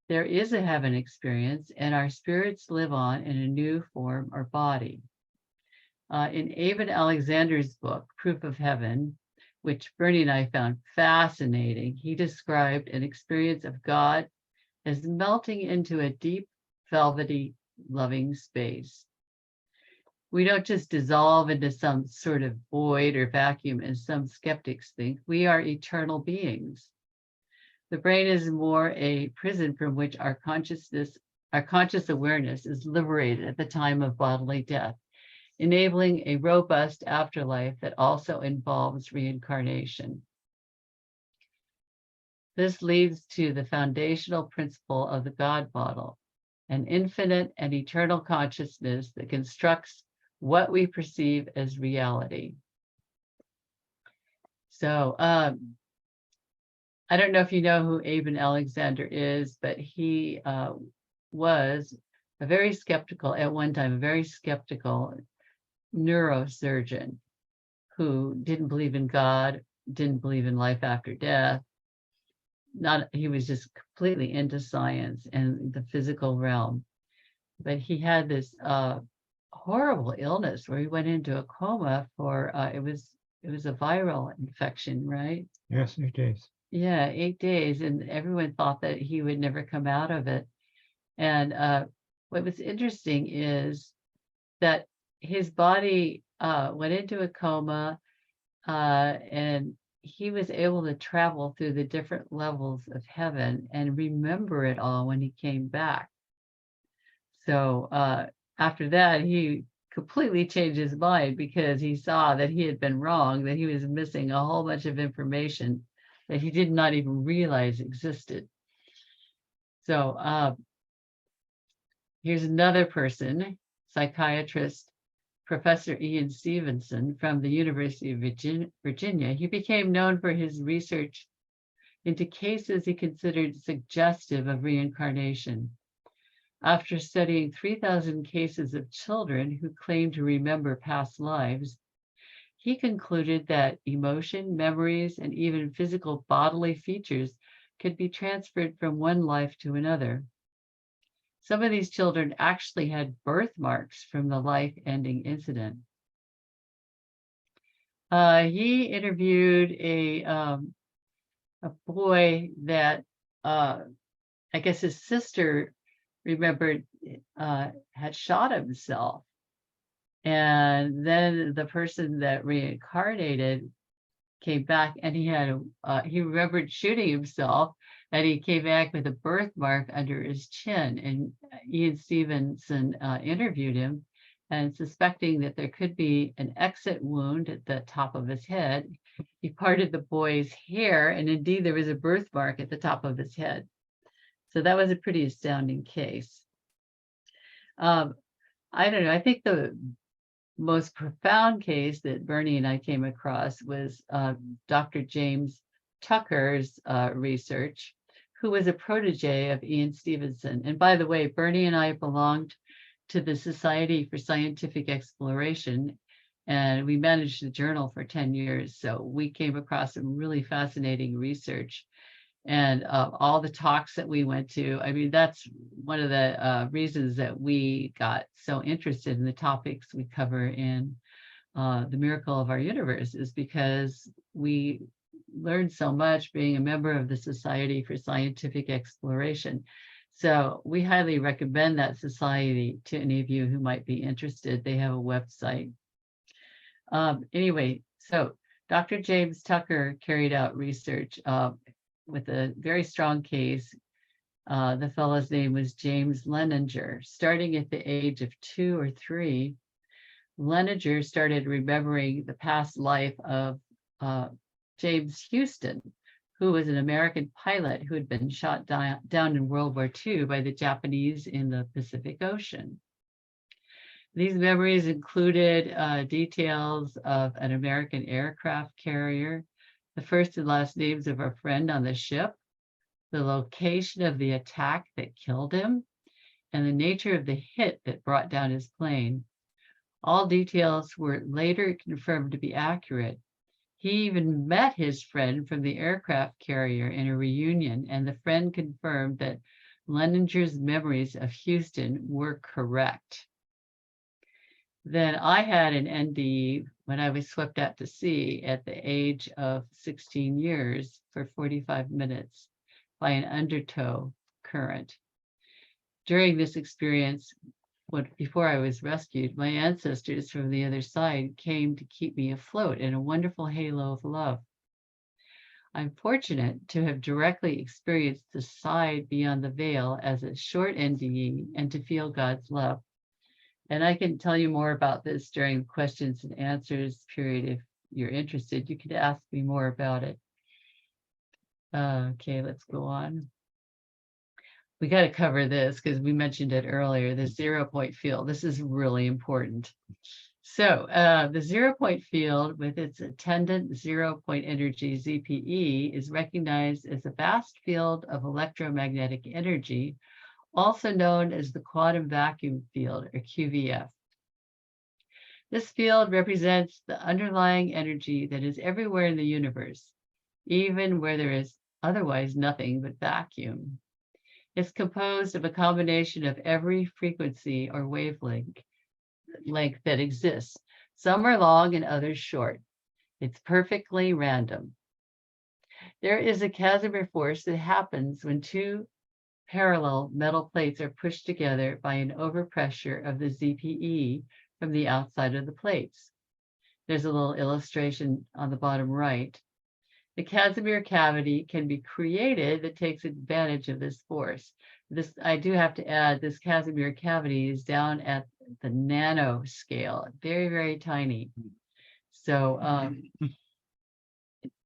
there is a heaven experience and our spirits live on in a new form or body. In Eben Alexander's book, Proof of Heaven, which Bernie and I found fascinating, he described an experience of God as melting into a deep, velvety, loving space. We don't just dissolve into some sort of void or vacuum, as some skeptics think. We are eternal beings. The brain is more a prison from which our conscious awareness is liberated at the time of bodily death, enabling a robust afterlife that also involves reincarnation. This leads to the foundational principle of the God model, an infinite and eternal consciousness that constructs what we perceive as reality. So I don't know if you know who Eben Alexander is, but he was a very skeptical, at one time, a very skeptical neurosurgeon who didn't believe in God, didn't believe in life after death. He was just completely into science and the physical realm. but he had this horrible illness where he went into a coma for it was a viral infection, right? Yes, 8 days. Yeah, 8 days, and everyone thought that he would never come out of it. And what was interesting is that his body went into a coma, and he was able to travel through the different levels of heaven and remember it all when he came back. So after that, he completely changed his mind because he saw that he had been wrong, that he was missing a whole bunch of information that he did not even realize existed. So here's another person, psychiatrist, Professor Ian Stevenson from the University of Virginia. He became known for his research into cases he considered suggestive of reincarnation. After studying 3,000 cases of children who claimed to remember past lives, he concluded that emotion, memories, and even physical bodily features could be transferred from one life to another. Some of these children actually had birthmarks from the life-ending incident. He interviewed a boy that I guess his sister remembered had shot himself. And then the person that reincarnated came back, and he remembered shooting himself, and he came back with a birthmark under his chin. And Ian Stevenson interviewed him, and suspecting that there could be an exit wound at the top of his head, he parted the boy's hair, and indeed there was a birthmark at the top of his head. So that was a pretty astounding case. I don't know, I think the most profound case that Bernie and I came across was Dr. James Tucker's research, who was a protege of Ian Stevenson. And by the way, Bernie and I belonged to the Society for Scientific Exploration, and we managed the journal for 10 years. So we came across some really fascinating research. And all the talks that we went to, I mean, that's one of the reasons that we got so interested in the topics we cover in The Miracle of Our Universe, is because we learned so much being a member of the Society for Scientific Exploration. So we highly recommend that society to any of you who might be interested. They have a website. Anyway, so Dr. James Tucker carried out research with a very strong case. The fellow's name was James Leninger. Starting at the age of 2 or 3, Leninger started remembering the past life of James Houston, who was an American pilot who had been shot down in World War II by the Japanese in the Pacific Ocean. These memories included details of an American aircraft carrier, the first and last names of a friend on the ship, the location of the attack that killed him, and the nature of the hit that brought down his plane. All details were later confirmed to be accurate. He even met his friend from the aircraft carrier in a reunion, and the friend confirmed that Leninger's memories of Houston were correct. Then I had an NDE when I was swept out to sea at the age of 16 years for 45 minutes by an undertow current. During this experience, before I was rescued, my ancestors from the other side came to keep me afloat in a wonderful halo of love. I'm fortunate to have directly experienced the side beyond the veil as a short NDE and to feel God's love. And I can tell you more about this during the questions and answers period. If you're interested, you could ask me more about it. Okay, let's go on. We got to cover this because we mentioned it earlier, the 0-point field. This is really important. So the 0-point field with its attendant 0-point energy, ZPE, is recognized as a vast field of electromagnetic energy, also known as the quantum vacuum field, or QVF. This field represents the underlying energy that is everywhere in the universe, even where there is otherwise nothing but vacuum. It's composed of a combination of every frequency or wavelength that exists. Some are long and others short. It's perfectly random. There is a Casimir force that happens when two parallel metal plates are pushed together by an overpressure of the ZPE from the outside of the plates. There's a little illustration on the bottom right. The Casimir cavity can be created that takes advantage of this force. I do have to add, this Casimir cavity is down at the nano scale, very, very tiny. So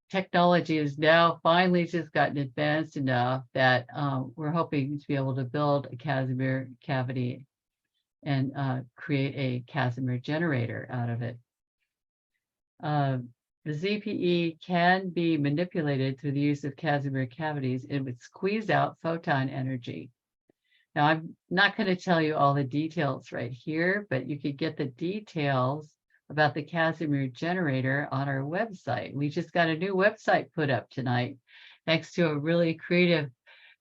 technology has now finally just gotten advanced enough that we're hoping to be able to build a Casimir cavity and create a Casimir generator out of it. The ZPE can be manipulated through the use of Casimir cavities. It would squeeze out photon energy. Now, I'm not going to tell you all the details right here, but you could get the details about the Casimir generator on our website. We just got a new website put up tonight, thanks to a really creative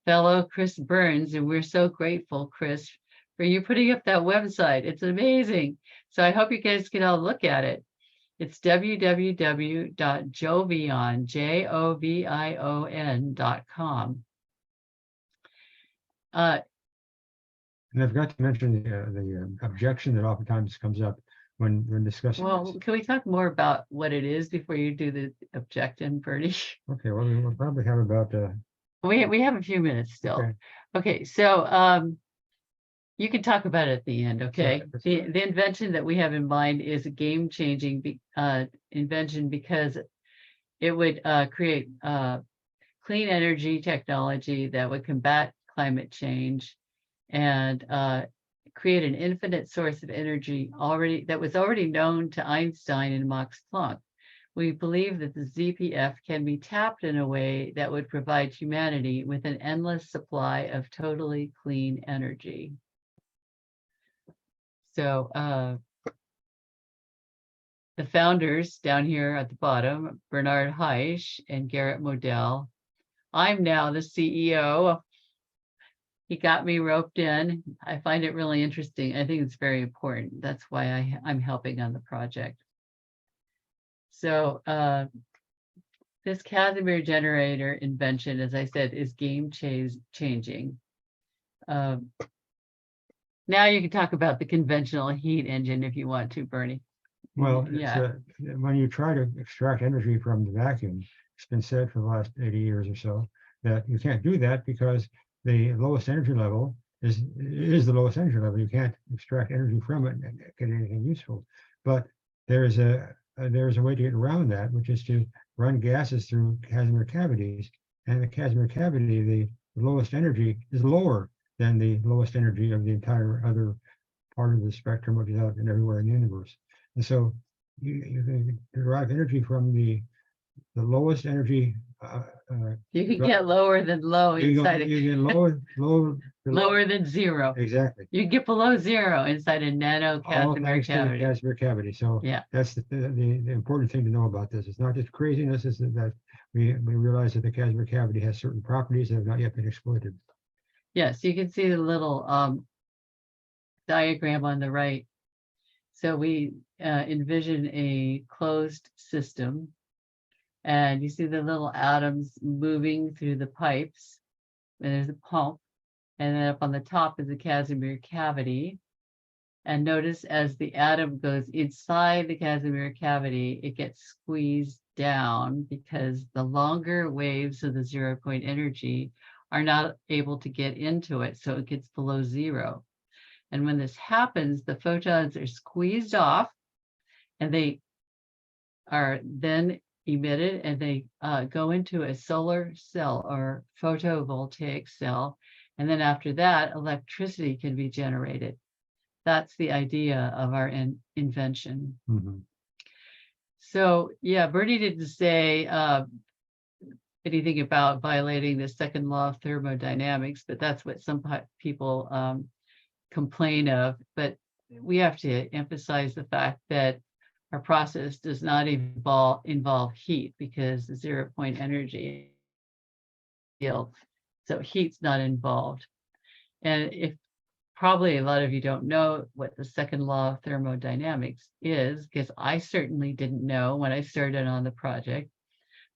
fellow, Chris Burns, and we're so grateful, Chris, for you putting up that website. It's amazing. So I hope you guys can all look at it. It's www.jovion.com. And I forgot to mention the objection that oftentimes comes up when discussing Well, this. can we talk more about what it is before you do the objection, Bernie? Okay, well, we'll probably have about We have a few minutes still. Okay, so you can talk about it at the end, okay? The invention that we have in mind is a game-changing invention because it would create clean energy technology that would combat climate change and create an infinite source of energy that was already known to Einstein and Max Planck. We believe that the ZPF can be tapped in a way that would provide humanity with an endless supply of totally clean energy. So the founders down here at the bottom, Bernard Haisch and Garrett Modell. I'm now the CEO. He got me roped in. I find it really interesting. I think it's very important. That's why I'm helping on the project. So this Casimir generator invention, as I said, is game changing. Now you can talk about the conventional heat engine if you want to, Bernie. Well, yeah. When you try to extract energy from the vacuum, it's been said for the last 80 years or so that you can't do that because the lowest energy level is the lowest energy level. You can't extract energy from it and get anything useful. But there's a way to get around that, which is to run gases through Casimir cavities. And the Casimir cavity, the lowest energy is lower than the lowest energy of the entire other part of the spectrum, which is out and everywhere in the universe. And so you can derive energy from the lowest energy. You can get lower than low inside you get lower than zero. Exactly. You get below zero inside a nano Casimir cavity. Casimir cavity. So yeah, that's the important thing to know about this. It's not just craziness. It's that we realize that the Casimir cavity has certain properties that have not yet been exploited. Yes, you can see the little diagram on the right. So we envision a closed system, and you see the little atoms moving through the pipes. And there's a pump, and then up on the top is a Casimir cavity. And notice as the atom goes inside the Casimir cavity, it gets squeezed down because the longer waves of the 0-point energy are not able to get into it, so it gets below zero. And when this happens, the photons are squeezed off and they are then emitted and they go into a solar cell or photovoltaic cell. And then after that, electricity can be generated. That's the idea of our invention. Mm-hmm. So yeah, Bernie didn't say anything about violating the second law of thermodynamics, but that's what some people complain of. But we have to emphasize the fact that our process does not involve heat because the 0-point energy field, so heat's not involved. And if probably a lot of you don't know what the second law of thermodynamics is, because I certainly didn't know when I started on the project.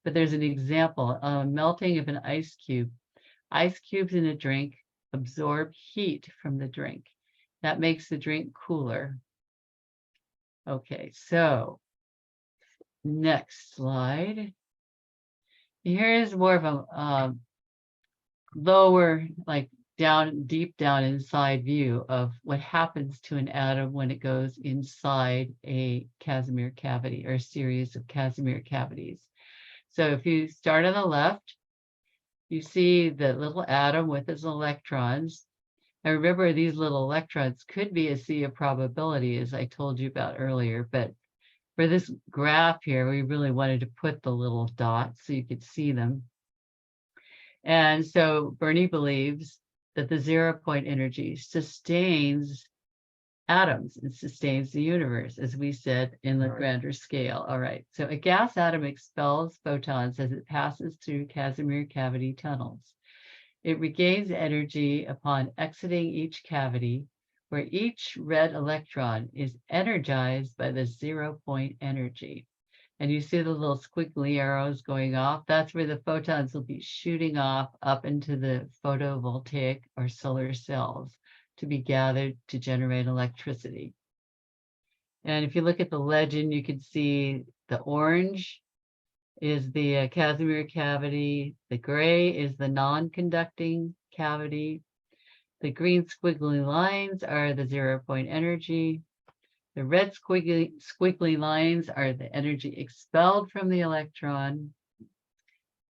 But there's an example, melting of an ice cube. Ice cubes in a drink absorb heat from the drink. That makes the drink cooler. Okay, so next slide. Here is more of a lower, like deep down inside view of what happens to an atom when it goes inside a Casimir cavity or a series of Casimir cavities. So if you start on the left, you see the little atom with its electrons. And remember, these little electrons could be a sea of probability, as I told you about earlier. But for this graph here, we really wanted to put the little dots so you could see them. And so Bernie believes that the 0-point energy sustains atoms and sustains the universe, as we said in the grander scale. All right, so a gas atom expels photons as it passes through Casimir cavity tunnels. It regains energy upon exiting each cavity, where each red electron is energized by the 0-point energy. And you see the little squiggly arrows going off. That's where the photons will be shooting off up into the photovoltaic or solar cells to be gathered to generate electricity. And if you look at the legend, you can see the orange is the Casimir cavity. The gray is the non-conducting cavity. The green squiggly lines are the 0-point energy. The red squiggly lines are the energy expelled from the electron.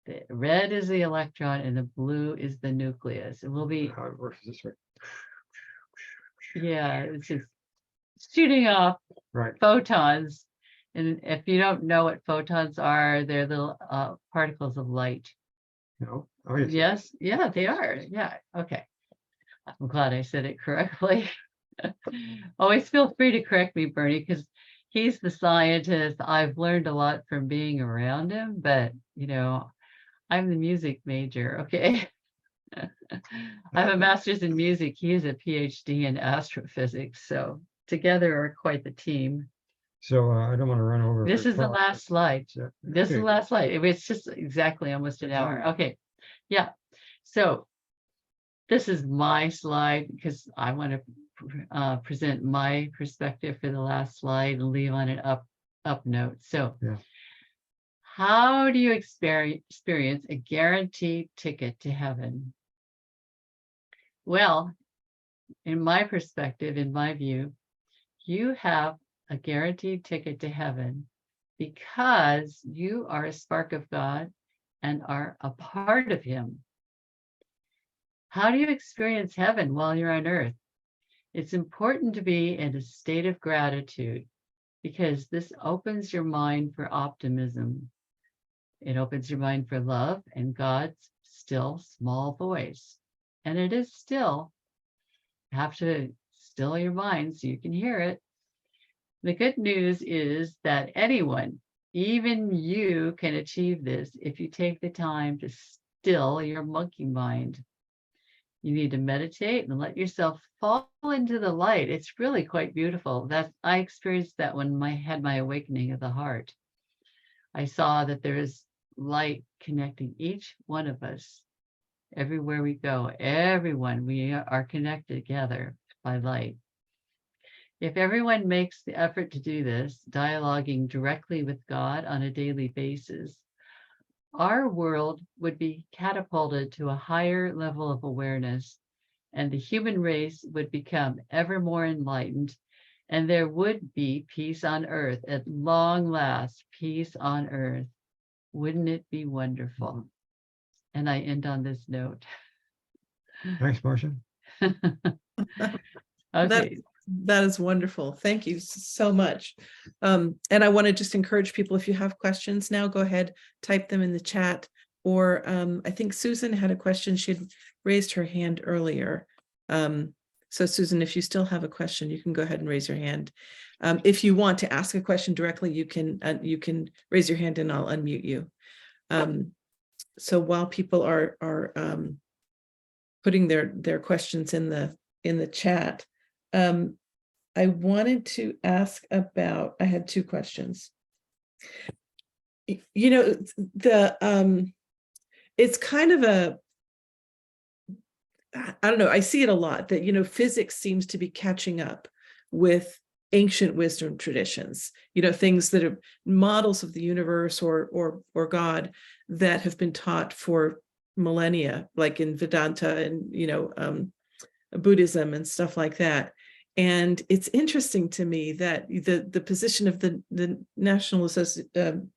The red is the electron and the blue is the nucleus. It will be How it works this way. Yeah, it's just shooting off photons. And if you don't know what photons are, they're little particles of light. No. Oh, yes. Yes, yeah, they are. Yeah, okay. I'm glad I said it correctly. Always feel free to correct me, Bernie, because he's the scientist. I've learned a lot from being around him, but I'm the music major, okay? I have a master's in music. He has a Ph.D. in astrophysics. So together are quite the team. So I don't want to run over. This is the last slide. This is the last slide. It's just exactly almost an hour. Okay. Yeah. So this is my slide because I want to present my perspective for the last slide and leave on an up note. So how do you experience a guaranteed ticket to heaven? Well, in my perspective, in my view, you have a guaranteed ticket to heaven because you are a spark of God and are a part of Him. How do you experience heaven while you're on earth? It's important to be in a state of gratitude because this opens your mind for optimism. It opens your mind for love and God's still small voice. And it is still. You have to still your mind so you can hear it. The good news is that anyone, even you, can achieve this if you take the time to still your monkey mind. You need to meditate and let yourself fall into the light. It's really quite beautiful. I experienced that when I had my awakening of the heart. I saw that there is light connecting each one of us. Everywhere we go, everyone, we are connected together by light. If everyone makes the effort to do this, dialoguing directly with God on a daily basis, our world would be catapulted to a higher level of awareness, and the human race would become ever more enlightened, and there would be peace on earth at long last, peace on earth. Wouldn't it be wonderful? And I end on this note. Thanks, Marsha. Okay. That is wonderful. Thank you so much. And I want to just encourage people, if you have questions now, go ahead, type them in the chat. Or I think Susan had a question. She'd raised her hand earlier. So Susan, if you still have a question, you can go ahead and raise your hand. If you want to ask a question directly, you can raise your hand and I'll unmute you. So while people are putting their questions in the chat. I wanted to ask about, I had two questions. You know, it's kind of I don't know, I see it a lot that, you know, physics seems to be catching up with ancient wisdom traditions, you know, things that are models of the universe or God that have been taught for millennia, like in Vedanta and, you know, Buddhism and stuff like that. And it's interesting to me that the position of the National Association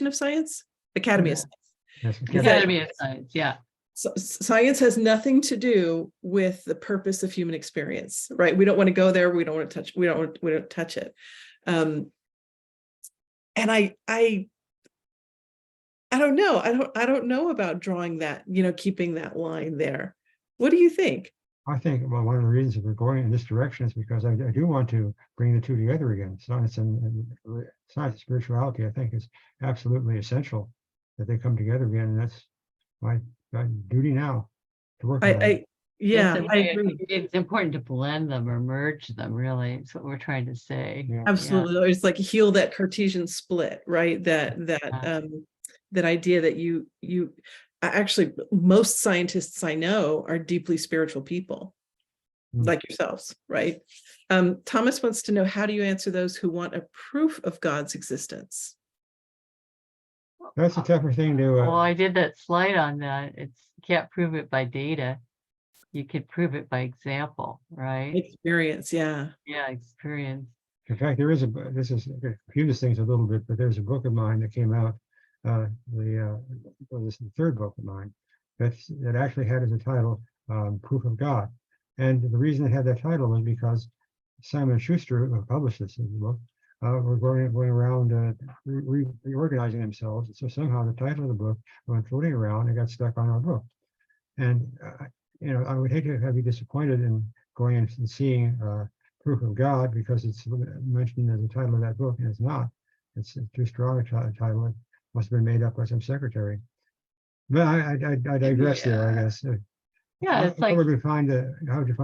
of Science, Academy of Science, Yes, Academy of Science, yeah. so science has nothing to do with the purpose of human experience, right? We don't want to go there. We don't want to touch. We don't touch it. And I don't know. I don't know about drawing that, you know, keeping that line there. What do you think? I think, well, one of the reasons that we're going in this direction is because I do want to bring the two together again. Science and spirituality, I think, is absolutely essential that they come together again. And that's my duty now to work on that. Yeah, I agree. It's important to blend them or merge them, really. It's what we're trying to say. Yeah. Absolutely. It's like heal that Cartesian split, right? That idea that you actually, most scientists I know are deeply spiritual people, like yourselves, right? Thomas wants to know, how do you answer those who want a proof of God's existence? That's a tougher thing to. Well, I did that slide on that. You can't prove it by data. You could prove it by example, right? Experience, yeah. Yeah, experience. In fact, there is this is confuse things a little bit, but there's a book of mine that came out. This is the third book of mine that actually had as a title "Proof of God," and the reason it had that title was because Simon Schuster, who published this in the book, were going around reorganizing themselves. So somehow the title of the book went floating around and got stuck on our book. And you know, I would hate to have you disappointed in going and seeing Proof of God because it's mentioned as the title of that book, and it's not. It's too strong a title. It must have been made up by some secretary. But I digress there, I guess. Yeah, it's like, how would you find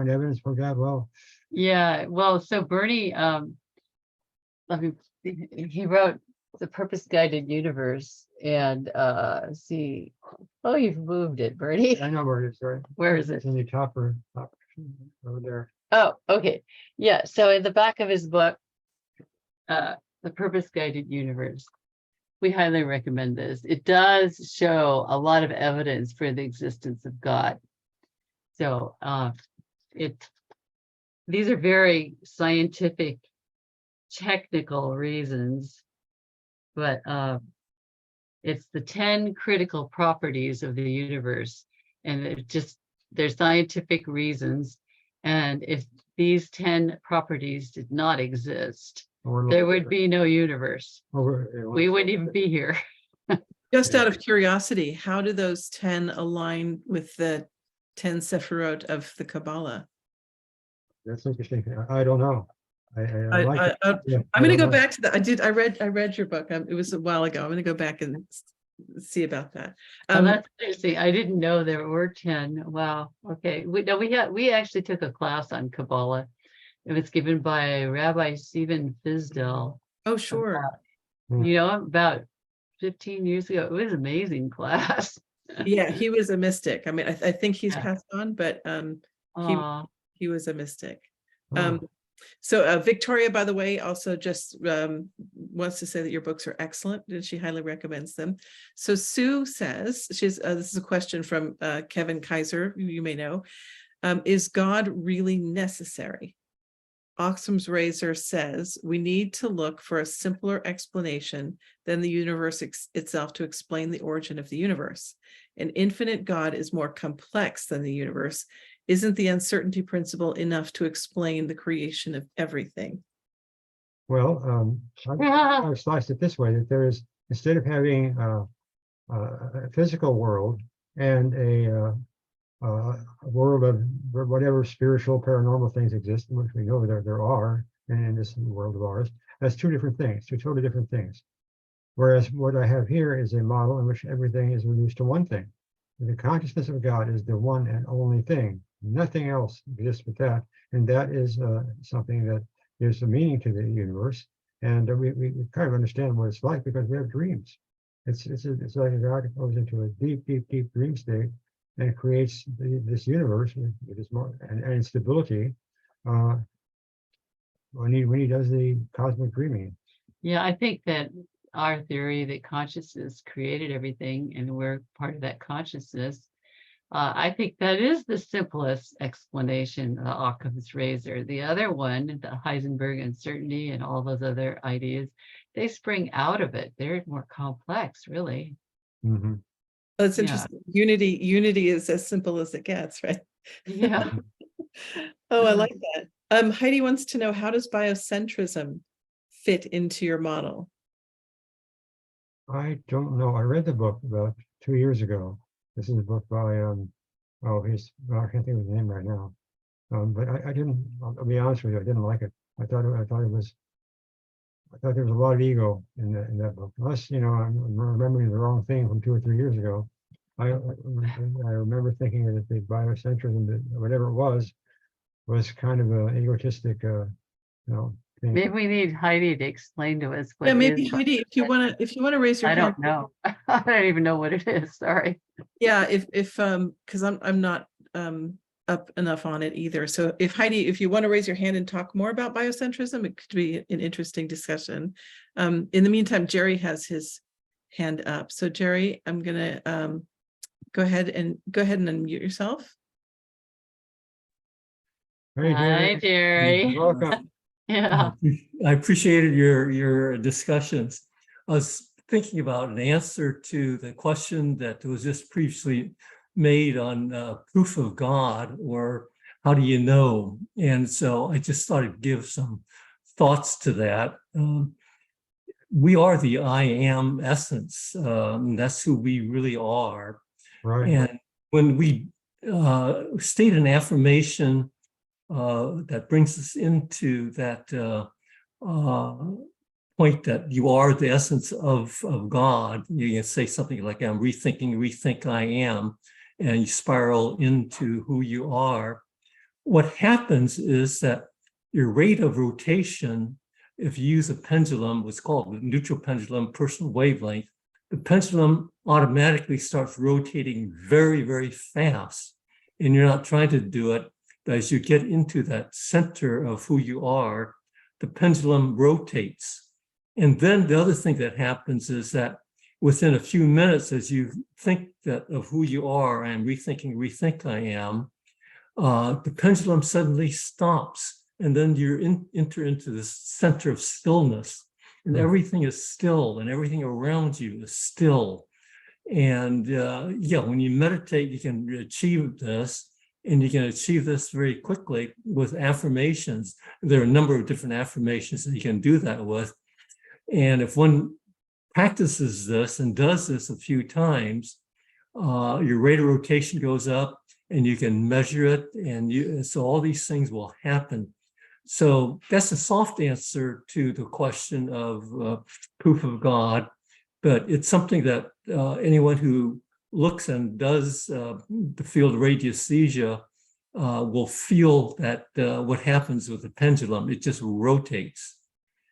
evidence for God? Well, yeah, well, so Bernie, he wrote The Purpose Guided Universe, and see, oh, you've moved it, Bernie. I know where it is, right? Where is it? It's in the top over there. Oh, okay. Yeah, so in the back of his book, The Purpose Guided Universe, we highly recommend this. It does show a lot of evidence for the existence of God. So these are very scientific, technical reasons, but it's the 10 critical properties of the universe, and there's scientific reasons. And if these 10 properties did not exist, there would be no universe. We wouldn't even be here. Just out of curiosity, how do those 10 align with the 10 Sephirot of the Kabbalah? That's interesting. I don't know. I like it. Yeah, I'm going to go back to that. I read your book. It was a while ago. I'm going to go back and see about that. That's interesting. I didn't know there were 10. Wow. Okay. We actually took a class on Kabbalah. It was given by Rabbi Stephen Fisdell. Oh, sure. About 15 years ago. It was an amazing class. Yeah, he was a mystic. I mean, I think he's passed on, but he was a mystic. So Victoria, by the way, also just wants to say that your books are excellent and she highly recommends them. So Sue says, this is a question from Kevin Kaiser, who you may know. Is God really necessary? Occam's razor says we need to look for a simpler explanation than the universe itself to explain the origin of the universe. An infinite God is more complex than the universe. Isn't the uncertainty principle enough to explain the creation of everything? Well, I sliced it this way, that there is, instead of having a physical world and a world of whatever spiritual paranormal things exist, which we know there are in this world of ours, that's two totally different things. Whereas what I have here is a model in which everything is reduced to one thing. the consciousness of God is the one and only thing. Nothing else exists but that. And that is something that gives a meaning to the universe. And we kind of understand what it's like because we have dreams. It's like a God goes into a deep, deep, deep dream state and creates this universe with this more and instability when he does the cosmic dreaming. Yeah, I think that our theory that consciousness created everything and we're part of that consciousness, I think that is the simplest explanation, the Occam's razor. The other one, the Heisenberg uncertainty and all those other ideas, they spring out of it. They're more complex, really. Mm-hmm. That's Yeah. interesting. Unity is as simple as it gets, right? Yeah. Oh, I like that. Heidi wants to know, how does biocentrism fit into your model? I don't know. I read the book about 2 years ago. This is a book by I can't think of his name right now. But I didn't. I'll be honest with you. I didn't like it. I thought there was a lot of ego in that book. Unless I'm remembering the wrong thing from 2 or 3 years ago. I remember thinking that the biocentrism, whatever it was kind of an egotistic, thing. Maybe we need Heidi to explain to us what Yeah, it maybe is. Heidi, if you want to raise your I hand. don't know. I don't even know what it is. Sorry. Yeah, if because I'm not up enough on it either. So if Heidi, if you want to raise your hand and talk more about biocentrism, it could be an interesting discussion. In the meantime, Jerry has his hand up. So Jerry, I'm gonna go ahead and unmute yourself. Hey, Hi, Jerry. Welcome. Yeah. I appreciated your discussions. I was thinking about an answer to the question that was just previously made on proof of God, or how do you know? And so I just thought I'd give some thoughts to that. We are the I am essence. That's who we really are. Right. And when we state an affirmation that brings us into that point that you are the essence of God. You can say something like, I'm rethink I am, and you spiral into who you are. What happens is that your rate of rotation, if you use a pendulum, what's called the neutral pendulum, personal wavelength, the pendulum automatically starts rotating very, very fast. And you're not trying to do it. As you get into that center of who you are, the pendulum rotates. And then the other thing that happens is that within a few minutes, as you think that of who you are, I am rethink I am, the pendulum suddenly stops. And then you enter into this center of stillness. And everything is still, and everything around you is still. And when you meditate, you can achieve this. And you can achieve this very quickly with affirmations. There are a number of different affirmations that you can do that with. And if one practices this and does this a few times, your rate of rotation goes up and you can measure it. And so all these things will happen. So that's a soft answer to the question of proof of God. But it's something that anyone who looks and does the field of radiesthesia will feel that what happens with the pendulum, it just rotates.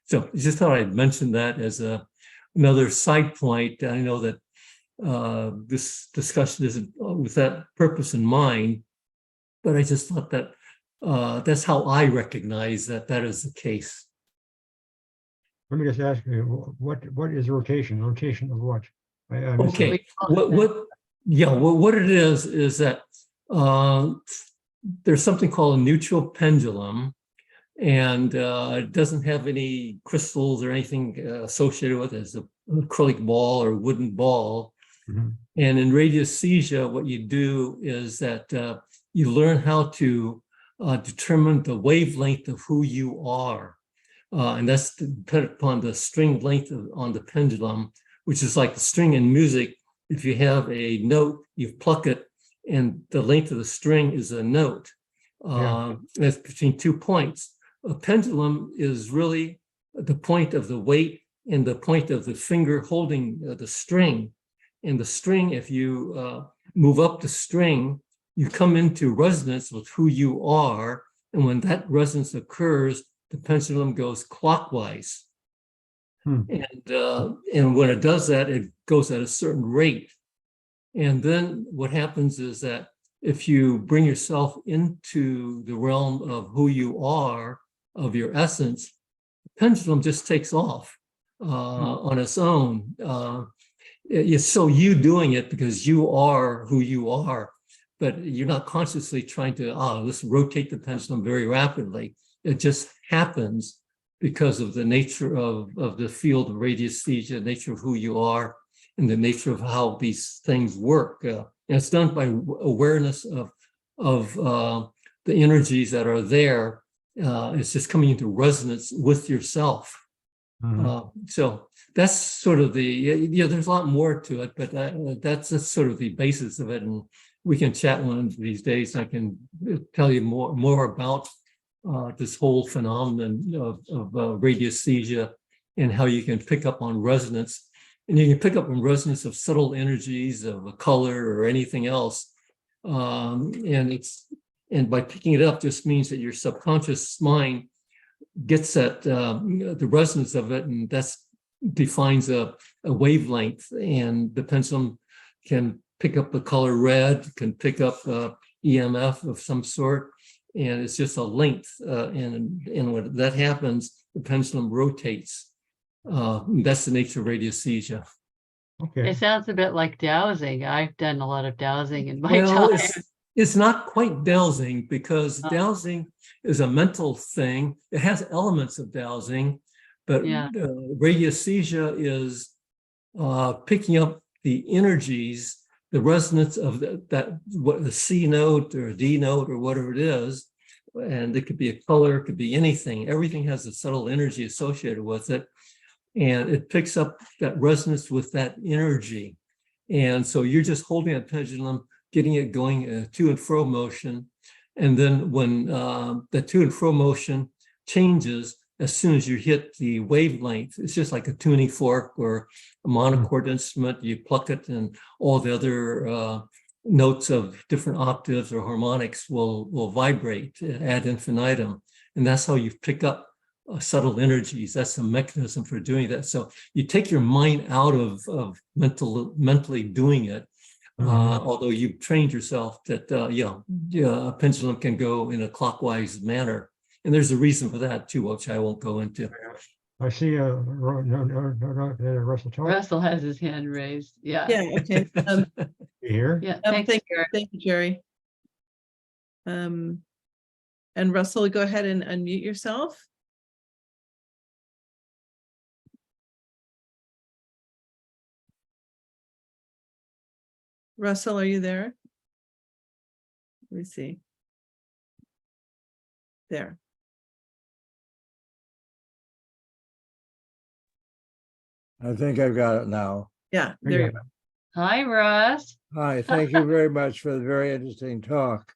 So I just thought I'd mention that as another side point. I know that this discussion isn't with that purpose in mind, but I just thought that that's how I recognize that is the case. Let me just ask you, what is rotation? Rotation of what? Okay, what it is that there's something called a neutral pendulum, and it doesn't have any crystals or anything associated with it. It's an acrylic ball or wooden ball. Mm-hmm. And in radiesthesia, what you do is that you learn how to determine the wavelength of who you are. And that's dependent upon the string length on the pendulum, which is like the string in music. If you have a note, you pluck it, and the length of the string is a note. That's between 2 points. A pendulum is really the point of the weight and the point of the finger holding the string. And the string, if you move up the string, you come into resonance with who you are. And when that resonance occurs, the pendulum goes clockwise. And when it does that, it goes at a certain rate. And then what happens is that if you bring yourself into the realm of who you are, of your essence, the pendulum just takes off on its own. It's so you doing it because you are who you are, but you're not consciously trying to, let's rotate the pendulum very rapidly. It just happens because of the nature of the field of radiesthesia, nature of who you are, and the nature of how these things work. And it's done by awareness of the energies that are there. It's just coming into resonance with yourself. So that's sort of there's a lot more to it, but that's sort of the basis of it. And we can chat one of these days. I can tell you more about this whole phenomenon of radiesthesia and how you can pick up on resonance. And you can pick up on resonance of subtle energies of a color or anything else. And by picking it up just means that your subconscious mind gets at the resonance of it, and that defines a wavelength. And the pendulum can pick up the color red, can pick up EMF of some sort, and it's just a length. And when that happens, the pendulum rotates. That's the nature of radiesthesia. Okay. It sounds a bit like dowsing. I've done a lot of dowsing in my Well, time. it's not quite dowsing, because Oh. dowsing is a mental thing. It has elements of dowsing, but Yeah. radiesthesia is picking up the energies, the resonance of the C note or D note or whatever it is. And it could be a color, it could be anything. Everything has a subtle energy associated with it. And it picks up that resonance with that energy. And so you're just holding a pendulum, getting it going to and fro motion. And then when the to and fro motion changes, as soon as you hit the wavelength, it's just like a tuning fork or a monochord instrument. You pluck it, and all the other notes of different octaves or harmonics will vibrate ad infinitum. And that's how you pick up subtle energies. That's the mechanism for doing that. So you take your mind out of mentally doing it, although you've trained yourself that a pendulum can go in a clockwise manner. And there's a reason for that too, which I won't go into. I see Russell talk. Russell has his hand raised. Yeah. Yeah, okay. You here? Yeah. Thanks, Jerry. Thank you, Jerry. And Russell, go ahead and unmute yourself. Russell, are you there? Let me see. There. I think I've got it now. Yeah, there you go. Hi, Russ. Hi, thank you very much for the very interesting talk.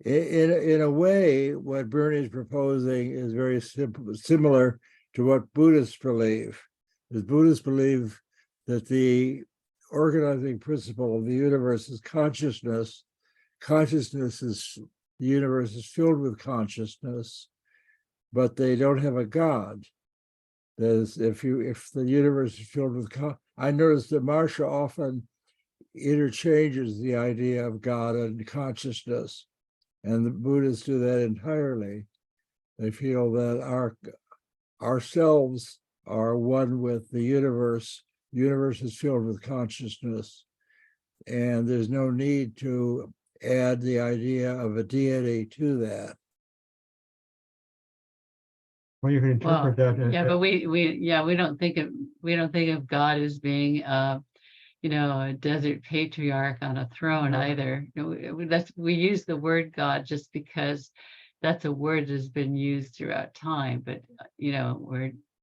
In a way, what Bernie's proposing is very similar to what Buddhists believe. As Buddhists believe that the organizing principle of the universe is consciousness. Consciousness is, the universe is filled with consciousness, but they don't have a God. There's, if the universe is filled with, I noticed that Marsha often interchanges the idea of God and consciousness, and the Buddhists do that entirely. They feel that ourselves are one with the universe. The universe is filled with consciousness, and there's no need to add the idea of a deity to that. Well, you can interpret that. Yeah, but we don't think of God as being a desert patriarch on a throne either. We use the word God just because that's a word that's been used throughout time. But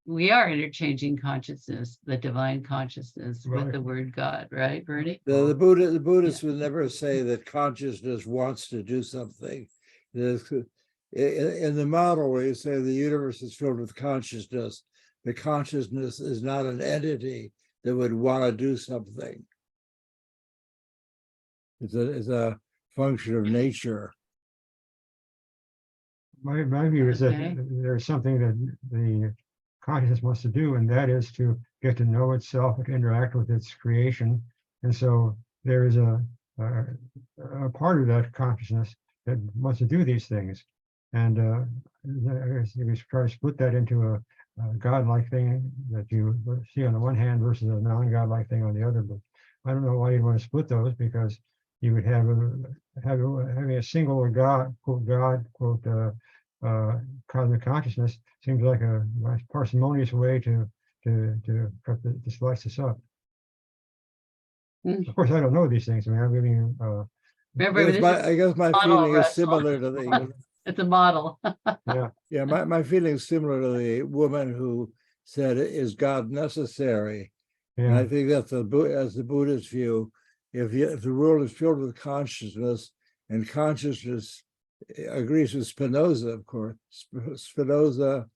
we are interchanging consciousness, the divine consciousness, with the word God, right, Bernie? The Buddhists would never say that consciousness wants to do something. In the model where you say the universe is filled with consciousness, the consciousness is not an entity that would want to do something. It's a function of nature. My view is that Okay. there's something that the consciousness wants to do, and that is to get to know itself and interact with its creation. And so there is a part of that consciousness that wants to do these things. And I guess you could try to split that into a godlike thing that you see on the one hand versus a non-godlike thing on the other. But I don't know why you'd want to split those, because you would have having a single God, quote, cosmic consciousness seems like a nice parsimonious way to slice this up. Mm. Of course, I don't know these things. I mean, I'm giving you, Remember, this is I guess my model, feeling is Russell. similar to the It's a model. yeah, my feeling is similar to the woman who said, "Is God necessary?" And I yeah, think that's as the Buddhist view. If the world is filled with consciousness, and consciousness agrees with Spinoza, of course, Spinoza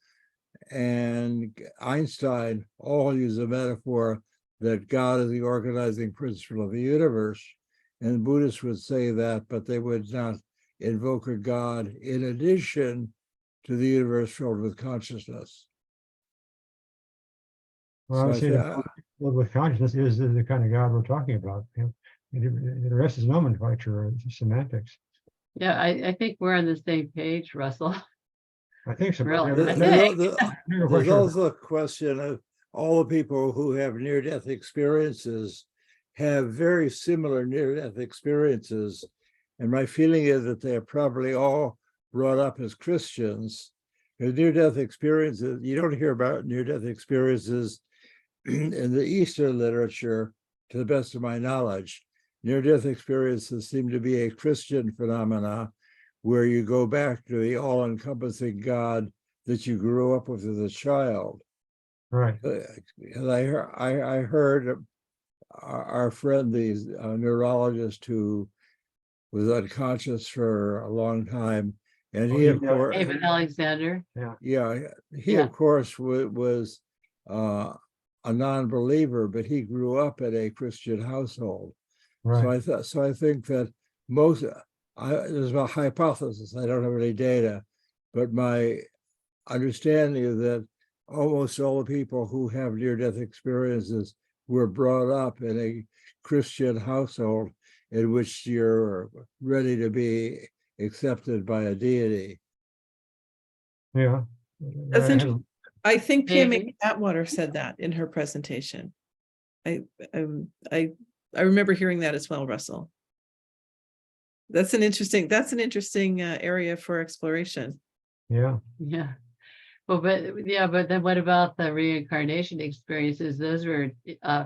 and Einstein all use a metaphor that God is the organizing principle of the universe. And Buddhists would say that, but they would not invoke a God in addition to the universe filled with consciousness. well, I So would I say think, that filled with consciousness is the kind of God we're talking about. The rest is nomenclature, it's semantics. Yeah, I think we're on the same page, Russell. I think so. Really? Yeah, I think. there's also a question of all the people who have near-death experiences have very similar near-death experiences. And my feeling is that they're probably all brought up as Christians. Because near-death experiences, you don't hear about near-death experiences in the Eastern literature, to the best of my knowledge. Near-death experiences seem to be a Christian phenomena where you go back to the all-encompassing God that you grew up with as a child. right. And I heard our friend, the neurologist who was unconscious for a long time, and he, of course, David Alexander. yeah, he Yeah. of course was a non-believer, but he grew up in a Christian household. Right. So I think that there's a hypothesis. I don't have any data, but my understanding is that almost all the people who have near-death experiences were brought up in a Christian household in which you're ready to be accepted by a deity. Yeah. That's I have- interesting. I think Pia Maybe. Atwater said that in her presentation. I remember hearing that as well, Russell. That's an interesting area for exploration. Yeah. Yeah. Well, but then what about the reincarnation experiences? Those were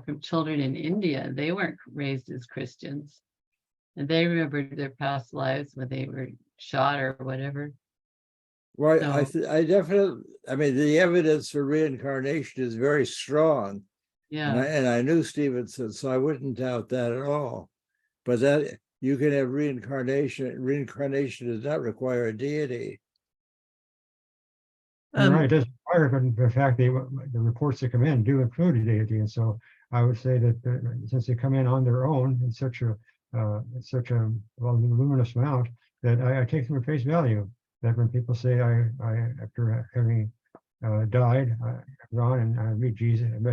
from children in India. They weren't raised as Christians. And they remembered their past lives when they were shot or whatever. Right. So, I definitely, I mean, the evidence for reincarnation is very strong. yeah. And I knew Stevenson, so I wouldn't doubt that at all. But that you can have reincarnation. Reincarnation does not require a deity. You're right, it does require, but in fact, the reports that come in do include a deity, and so I would say that since they come in on their own in such a voluminous amount, that I take them at face value. That when people say I after having died, I've gone and I met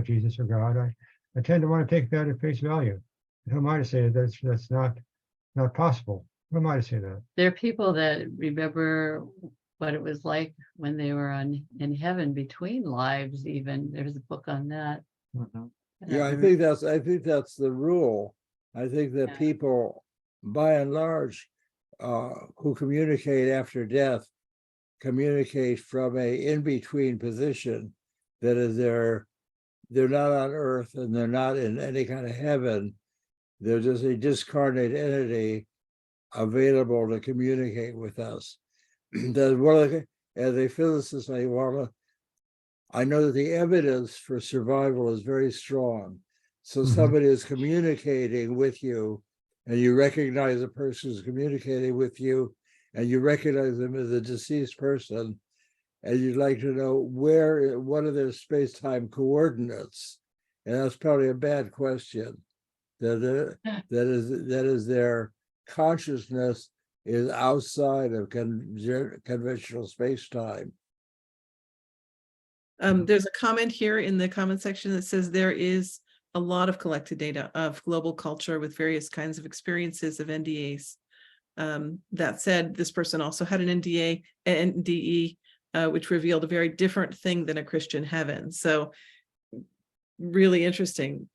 Jesus or God, I tend to want to take that at face value. Who am I to say that that's not possible? Who am I to say that? There are people that remember what it was like when they were in heaven between lives. Even there's a book on that. Yeah, I think that's the rule. I think that Yeah. people, by and large, who communicate after death, communicate from a in-between position. That is, they're not on Earth and they're not in any kind of heaven. They're just a discarnate entity available to communicate with us. That's one of the, as a physicist, I know that the evidence for survival is very strong. So somebody is communicating with you, and you recognize a person who's communicating with you, and you recognize them as a deceased person, and you'd like to know what are their space-time coordinates. And that's probably a bad question. That is their consciousness is outside of conventional space-time. There's a comment here in the comment section that says there is a lot of collected data of global culture with various kinds of experiences of NDAs. That said, this person also had an NDE, which revealed a very different thing than a Christian heaven. So really interesting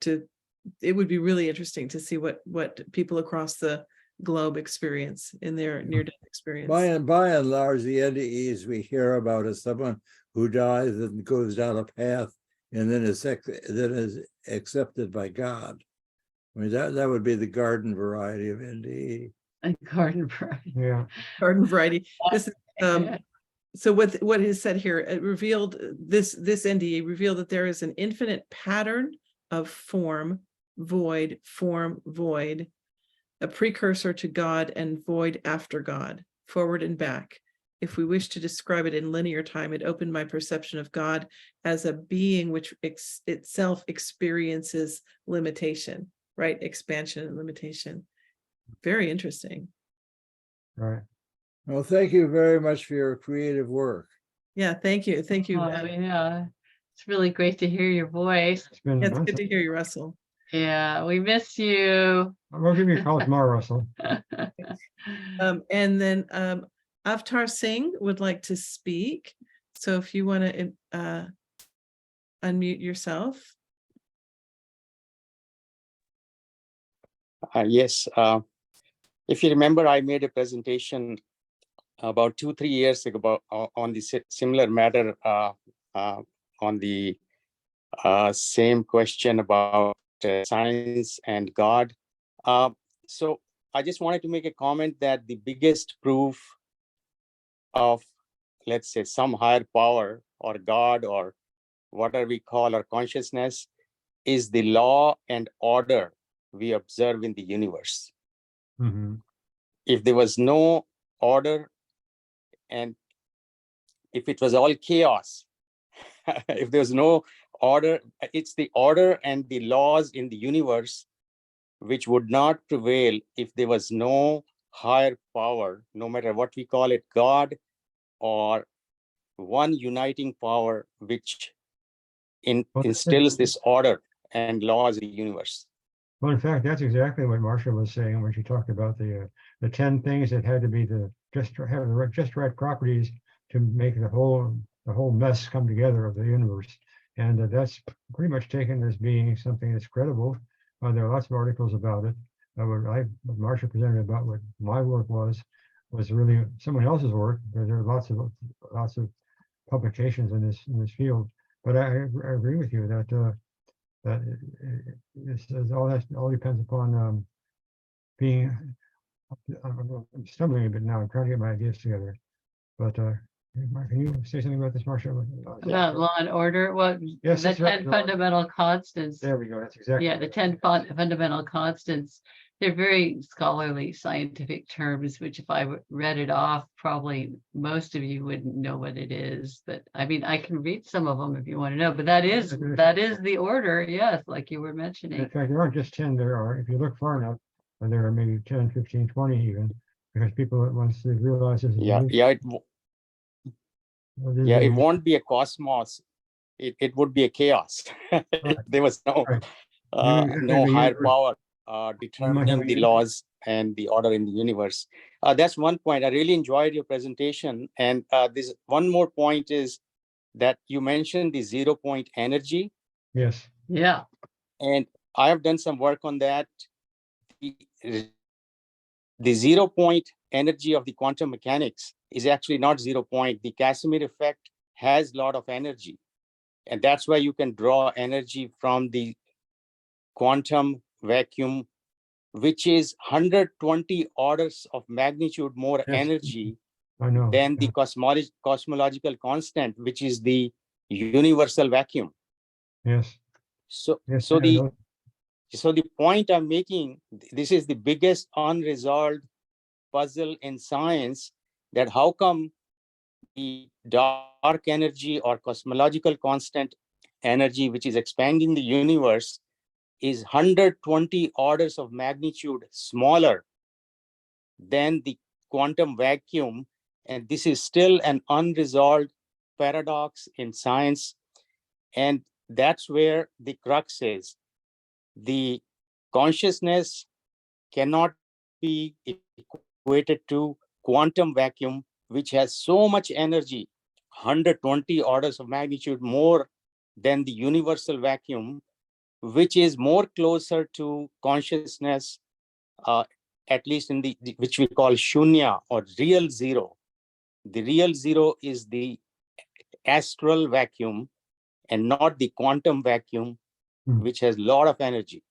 it would be really interesting to see what people across the globe experience in their near-death experience. By and large, the NDEs we hear about is someone who dies and goes down a path and then is accepted by God. I mean, that would be the garden variety of NDE. A garden variety. Yeah. Garden variety. This is, so what is said here, it revealed this NDE revealed that there is an infinite pattern of form, void, a precursor to God and void after God, forward and back. If we wish to describe it in linear time, it opened my perception of God as a being which itself experiences limitation, right? Expansion and limitation. Very interesting. Right. Well, thank you very much for your creative work. Yeah, thank you. Thank you. Yeah, it's really great to hear your voice. It's been It's months. good to hear you, Russell. Yeah, we miss you. We'll give you a call tomorrow, Russell. And then Avtar Singh would like to speak. So if you want to unmute yourself. Yes. If you remember, I made a presentation about 2-3 years ago on the similar matter, on the same question about science and God. So I just wanted to make a comment that the biggest proof of, let's say, some higher power or God or whatever we call our consciousness is the law and order we observe in the universe. Mm-hmm. If there was no order and if it was all chaos, if there was no order, it's the order and the laws in the universe which would not prevail if there was no higher power, no matter what we call it, God or one uniting power which instills this order and laws in the universe. Well, in fact, that's exactly what Marsha was saying when she talked about the 10 things that had to be have the just right properties to make the whole mess come together of the universe. And that's pretty much taken as being something that's credible. There are lots of articles about it. What Marsha presented about what my work was really someone else's work. There are lots of publications in this field. But I agree with you that this all depends upon being. I'm stumbling a bit now. I'm trying to get my ideas together. But can you say something about this, Marsha? About law and order, well, Yes, the that's right. 10 fundamental constants. There we go. That's exactly. Yeah, the 10 fundamental constants. They're very scholarly scientific terms, which if I read it off, probably most of you wouldn't know what it is. But I mean, I can read some of them if you want to know, but that is the order. Yes, like you were mentioning. In fact, there aren't just 10. There are, if you look far enough, there are maybe 10, 15, 20 even, because people, once they realize this is it won't be a cosmos. It would be a chaos. Right. There was no higher power determining the laws and the order in the universe. That's one point. I really enjoyed your presentation. And this one more point is that you mentioned the 0 point energy. Yes. Yeah. And I have done some work on that. The 0 point energy of the quantum mechanics is actually not 0 point. The Casimir effect has a lot of energy. And that's why you can draw energy from the quantum vacuum, which is 120 orders of magnitude more energy than the cosmological constant, which is the universal vacuum. Yes. So the point I'm making, this is the biggest unresolved puzzle in science, that how come the dark energy or cosmological constant energy, which is expanding the universe, is 120 orders of magnitude smaller than the quantum vacuum. And this is still an unresolved paradox in science. And that's where the crux is. The consciousness cannot be equated to quantum vacuum, which has so much energy, 120 orders of magnitude more than the universal vacuum, which is more closer to consciousness, at least in the which we call shunya or real zero. The real zero is the astral vacuum and not the quantum vacuum, which has a lot of energy.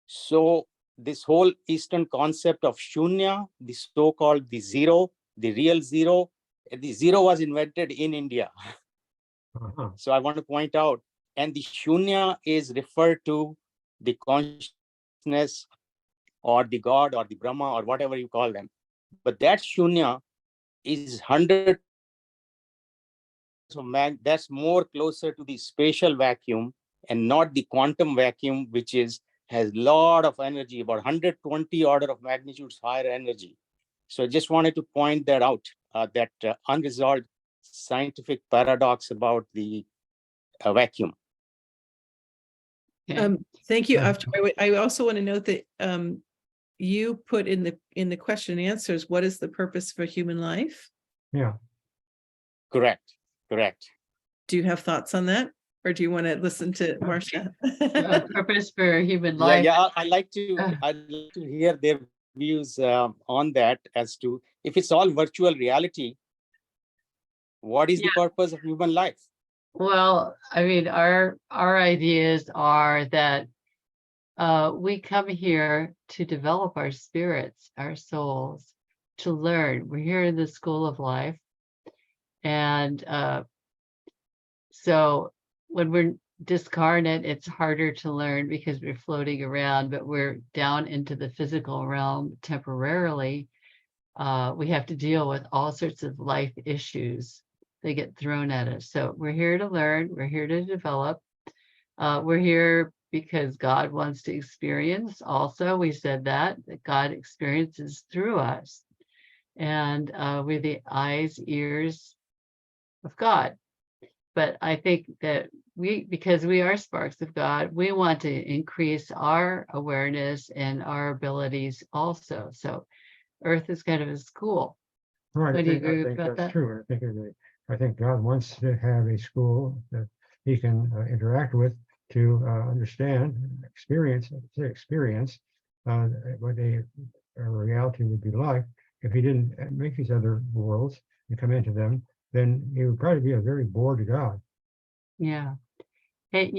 So this whole Eastern concept of shunya, the so-called the zero, the real zero, the zero was invented in India. So I want to point out, and the shunya is referred to the consciousness or the God or the Brahma or whatever you call them. But that shunya is 100. So that's more closer to the spatial vacuum and not the quantum vacuum, which has a lot of energy, about 120 order of magnitudes higher energy. So I just wanted to point that out, that unresolved scientific paradox about the vacuum. Thank you, Avtar. I also want to note that you put in the question and answers, what is the purpose for human life? Yeah. Correct. Do you have thoughts on that? Or do you want to listen to Marsha? Purpose for human life. Yeah, I'd like to hear their views on that, as to if it's all virtual reality, what is the purpose of human life? Well, I mean, our ideas are that we come here to develop our spirits, our souls, to learn. We're here in the school of life. And so when we're discarnate, it's harder to learn because we're floating around, but we're down into the physical realm temporarily. We have to deal with all sorts of life issues. They get thrown at us. So we're here to learn. We're here to develop. We're here because God wants to experience. Also, we said that God experiences through us. And we're the eyes, ears of God. But I think that because we are sparks of God, we want to increase our awareness and our abilities also. So Earth is kind of a school. Right. Would you I agree think about that's that? true. I think God wants to have a school that he can interact with to understand, experience what a reality would be like. If he didn't make these other worlds and come into them, then he would probably be a very bored God. Yeah. Hey,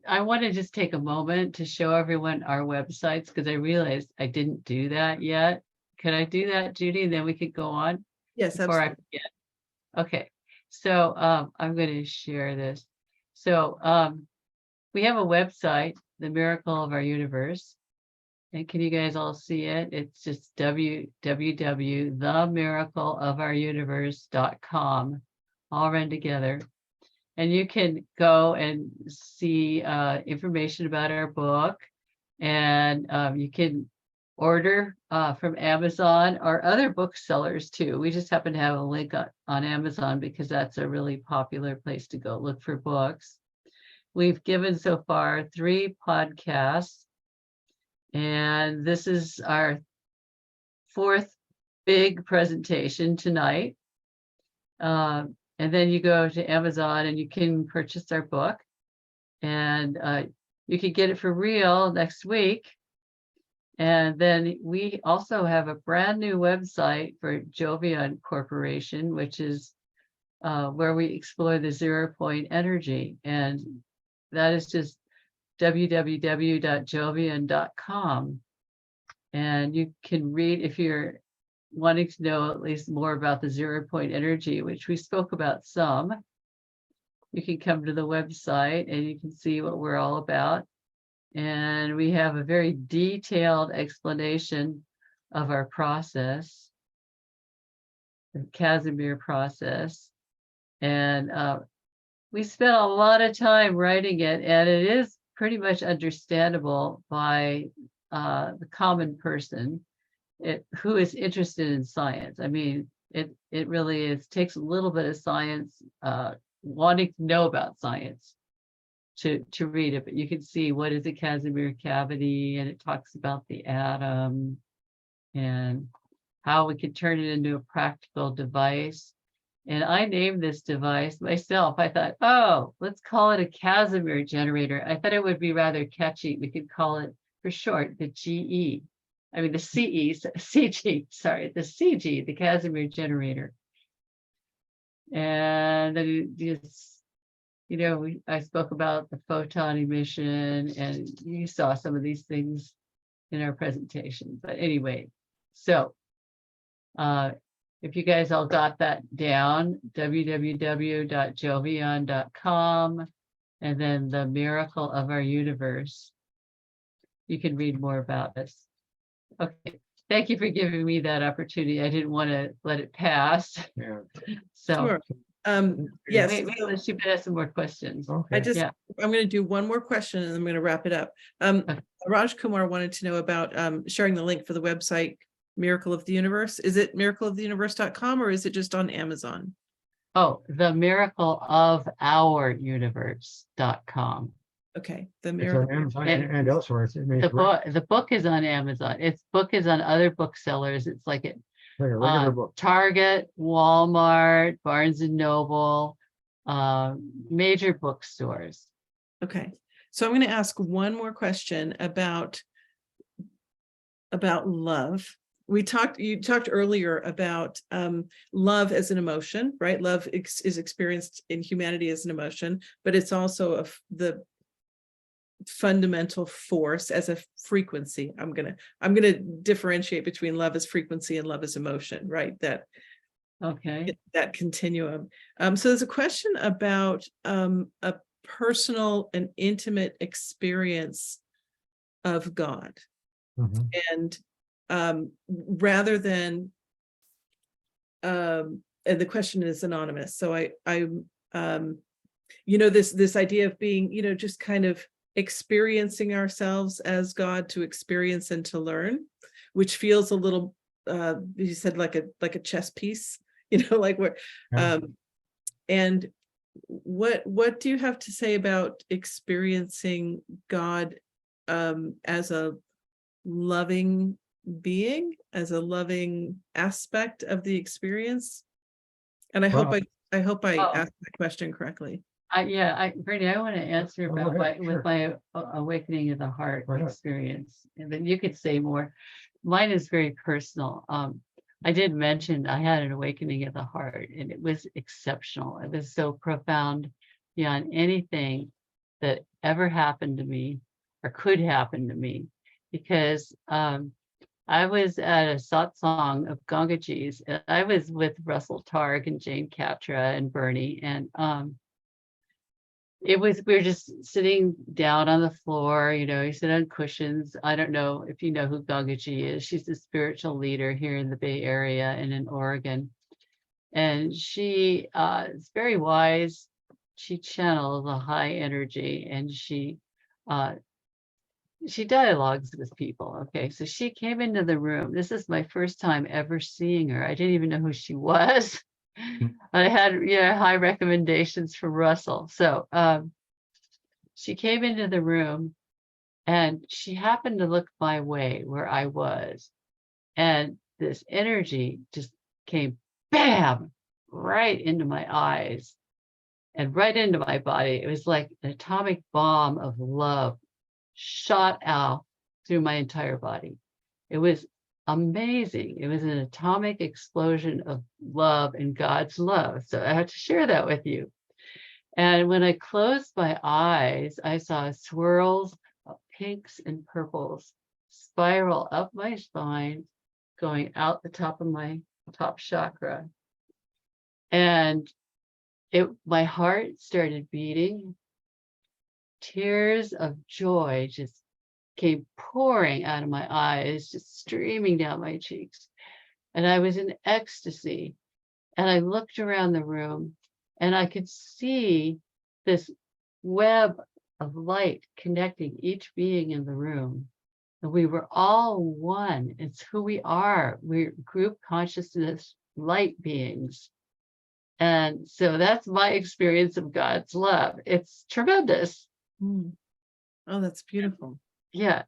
I want to just take a moment to show everyone our websites, because I realized I didn't do that yet. Could I do that, Judy? And then we could go on? Yes, Before I absolutely. forget. Okay. So I'm going to share this. So we have a website, The Miracle of Our Universe. And can you guys all see it? It's just www.themiracleofouruniverse.com, all run together. And you can go and see information about our book, and you can order from Amazon or other booksellers too. We just happen to have a link on Amazon because that's a really popular place to go look for books. We've given so far 3 podcasts, and this is our 4th big presentation tonight. And then you go to Amazon and you can purchase our book, and you can get it for real next week. And then we also have a brand new website for Jovian Corporation, which is where we explore the 0-point energy. And that is just www.jovian.com. And you can read, if you're wanting to know at least more about the 0-point energy, which we spoke about some, you can come to the website and you can see what we're all about. And we have a very detailed explanation of our process, the Casimir process. And we spent a lot of time writing it, and it is pretty much understandable by the common person. who is interested in science. I mean, it really is, takes a little bit of science, wanting to know about science to read it, but you can see what is a Casimir cavity, and it talks about the atom and how we could turn it into a practical device. And I named this device myself. I thought, oh, let's call it a Casimir generator. I thought it would be rather catchy. We could call it for short the GE. I mean, the CG, sorry, the CG, the Casimir generator. And then just, you know, I spoke about the photon emission, and you saw some of these things in our presentation. But anyway, so if you guys all got that down, www.jovian.com, and then the miracle of our universe, you can read more about us. Okay, thank you for giving me that opportunity. I didn't want to let it pass. Yeah. So Sure. Yes. maybe let's ask some more questions. Okay. Yeah. I'm going to do one more question and I'm going to wrap it up. Okay. Raj Kumar wanted to know about sharing the link for the website Miracle of the Universe. Is it miracleoftheuniverse.com or is it just on Amazon? Oh, the miracle of our universe.com. Okay, the It's miracle. on Amazon and elsewhere. The book is on Amazon. Its book is on other booksellers. It's like it like a regular on book. Target, Walmart, Barnes and Noble, major bookstores. Okay, so I'm going to ask one more question about love. You talked earlier about love as an emotion, right? Love is experienced in humanity as an emotion, but it's also the fundamental force as a frequency. I'm gonna differentiate between love as frequency and love as emotion, right? That continuum. So there's a question about a personal and intimate experience of God. Mhm. And rather than and the question is anonymous. So I this idea of being, just kind of experiencing ourselves as God, to experience and to learn, which feels a little you said like a chess piece, like where Yeah. and what do you have to say about experiencing God as a loving being, as a loving aspect of the experience? And I hope I asked the question correctly. Brittany, I want to answer about with my awakening of the heart experience, and then you could say more. Mine is very personal. I did mention I had an awakening of the heart, and it was exceptional. It was so profound beyond anything that ever happened to me or could happen to me, because I was at a satsang of Gangaji's. I was with Russell Targ and Jane Katra and Bernie, and we were just sitting down on the floor, you sit on cushions. I don't know if you know who Gangaji is. She's a spiritual leader here in the Bay Area and in Oregon. And she is very wise. She channels a high energy, and she dialogues with people. Okay, so she came into the room. This is my first time ever seeing her. I didn't even know who she was. I had high recommendations from Russell. So she came into the room, and she happened to look my way where I was. And this energy just came bam, right into my eyes and right into my body. It was like an atomic bomb of love shot out through my entire body. It was amazing. It was an atomic explosion of love and God's love. So I have to share that with you. And when I closed my eyes, I saw swirls of pinks and purples spiral up my spine, going out the top of my top chakra. And my heart started beating. Tears of joy just came pouring out of my eyes, just streaming down my cheeks. And I was in ecstasy. And I looked around the room, and I could see this web of light connecting each being in the room. We were all one. It's who we are. We're group consciousness light beings. And so that's my experience of God's love. It's tremendous. Mm. Oh, that's beautiful. Yeah.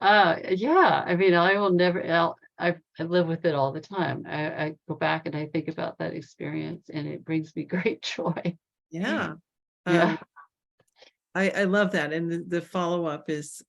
Yeah. I mean, I will never, I live with it all the time. I go back and I think about that experience and it brings me great joy. Yeah. Yeah. I love that. And the follow-up is,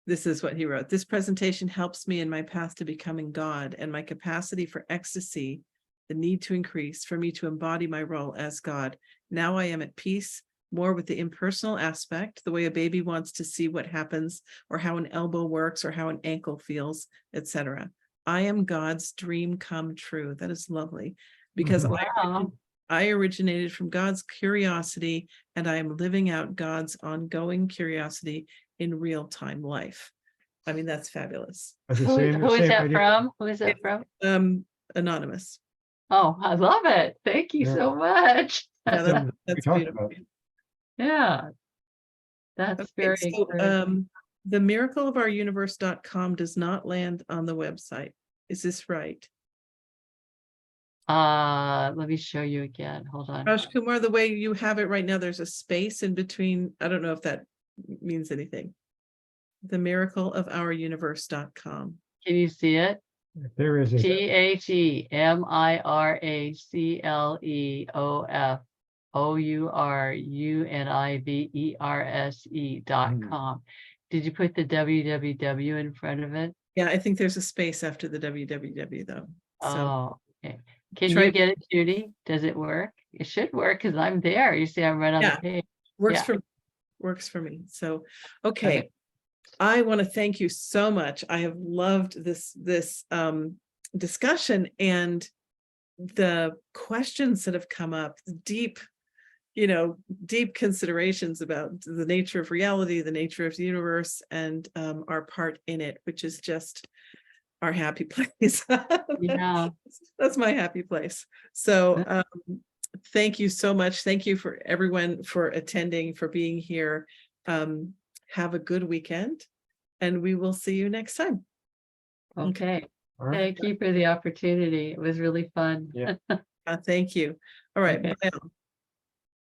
this is what he wrote. This presentation helps me in my path to becoming God and my capacity for ecstasy, the need to increase for me to embody my role as God. Now I am at peace more with the impersonal aspect, the way a baby wants to see what happens or how an elbow works or how an ankle feels, etc. I am God's dream come true. That is lovely because Wow. I originated from God's curiosity and I am living out God's ongoing curiosity in real-time life. I mean, that's fabulous. That's the Who is same that idea. from? Who is that from? Anonymous. Oh, I love it. Thank you Yeah. so much. Yeah, Same that we that's talked beautiful. about. Yeah. That's Okay, very so encouraging. the miracleofouruniverse.com does not land on the website. Is this right? Let me show you again. Hold on. Raj Kumar, the way you have it right now, there's a space in between. I don't know if that means anything. The miracleofouruniverse.com. Can you see it? If there is a, TheMiracleofouruniverse.com. Did you put the www in front of it? Yeah, I think there's a space after the www though. So Oh, okay. Can try- you get it, Judy? Does it work? It should work because I'm there. You see, I'm right on Yeah. the page. works Yeah. works for me. So okay. Okay. I want to thank you so much. I have loved this discussion and the questions that have come up, deep considerations about the nature of reality, the nature of the universe, and our part in it, which is just our happy place. Yeah. That's my happy place. So thank you so much. Thank you for everyone for attending, for being here. Have a good weekend and we will see you next time. Okay. all right. Thank you for the opportunity. It was really fun. Yeah. Thank you. All right. Okay. Bye.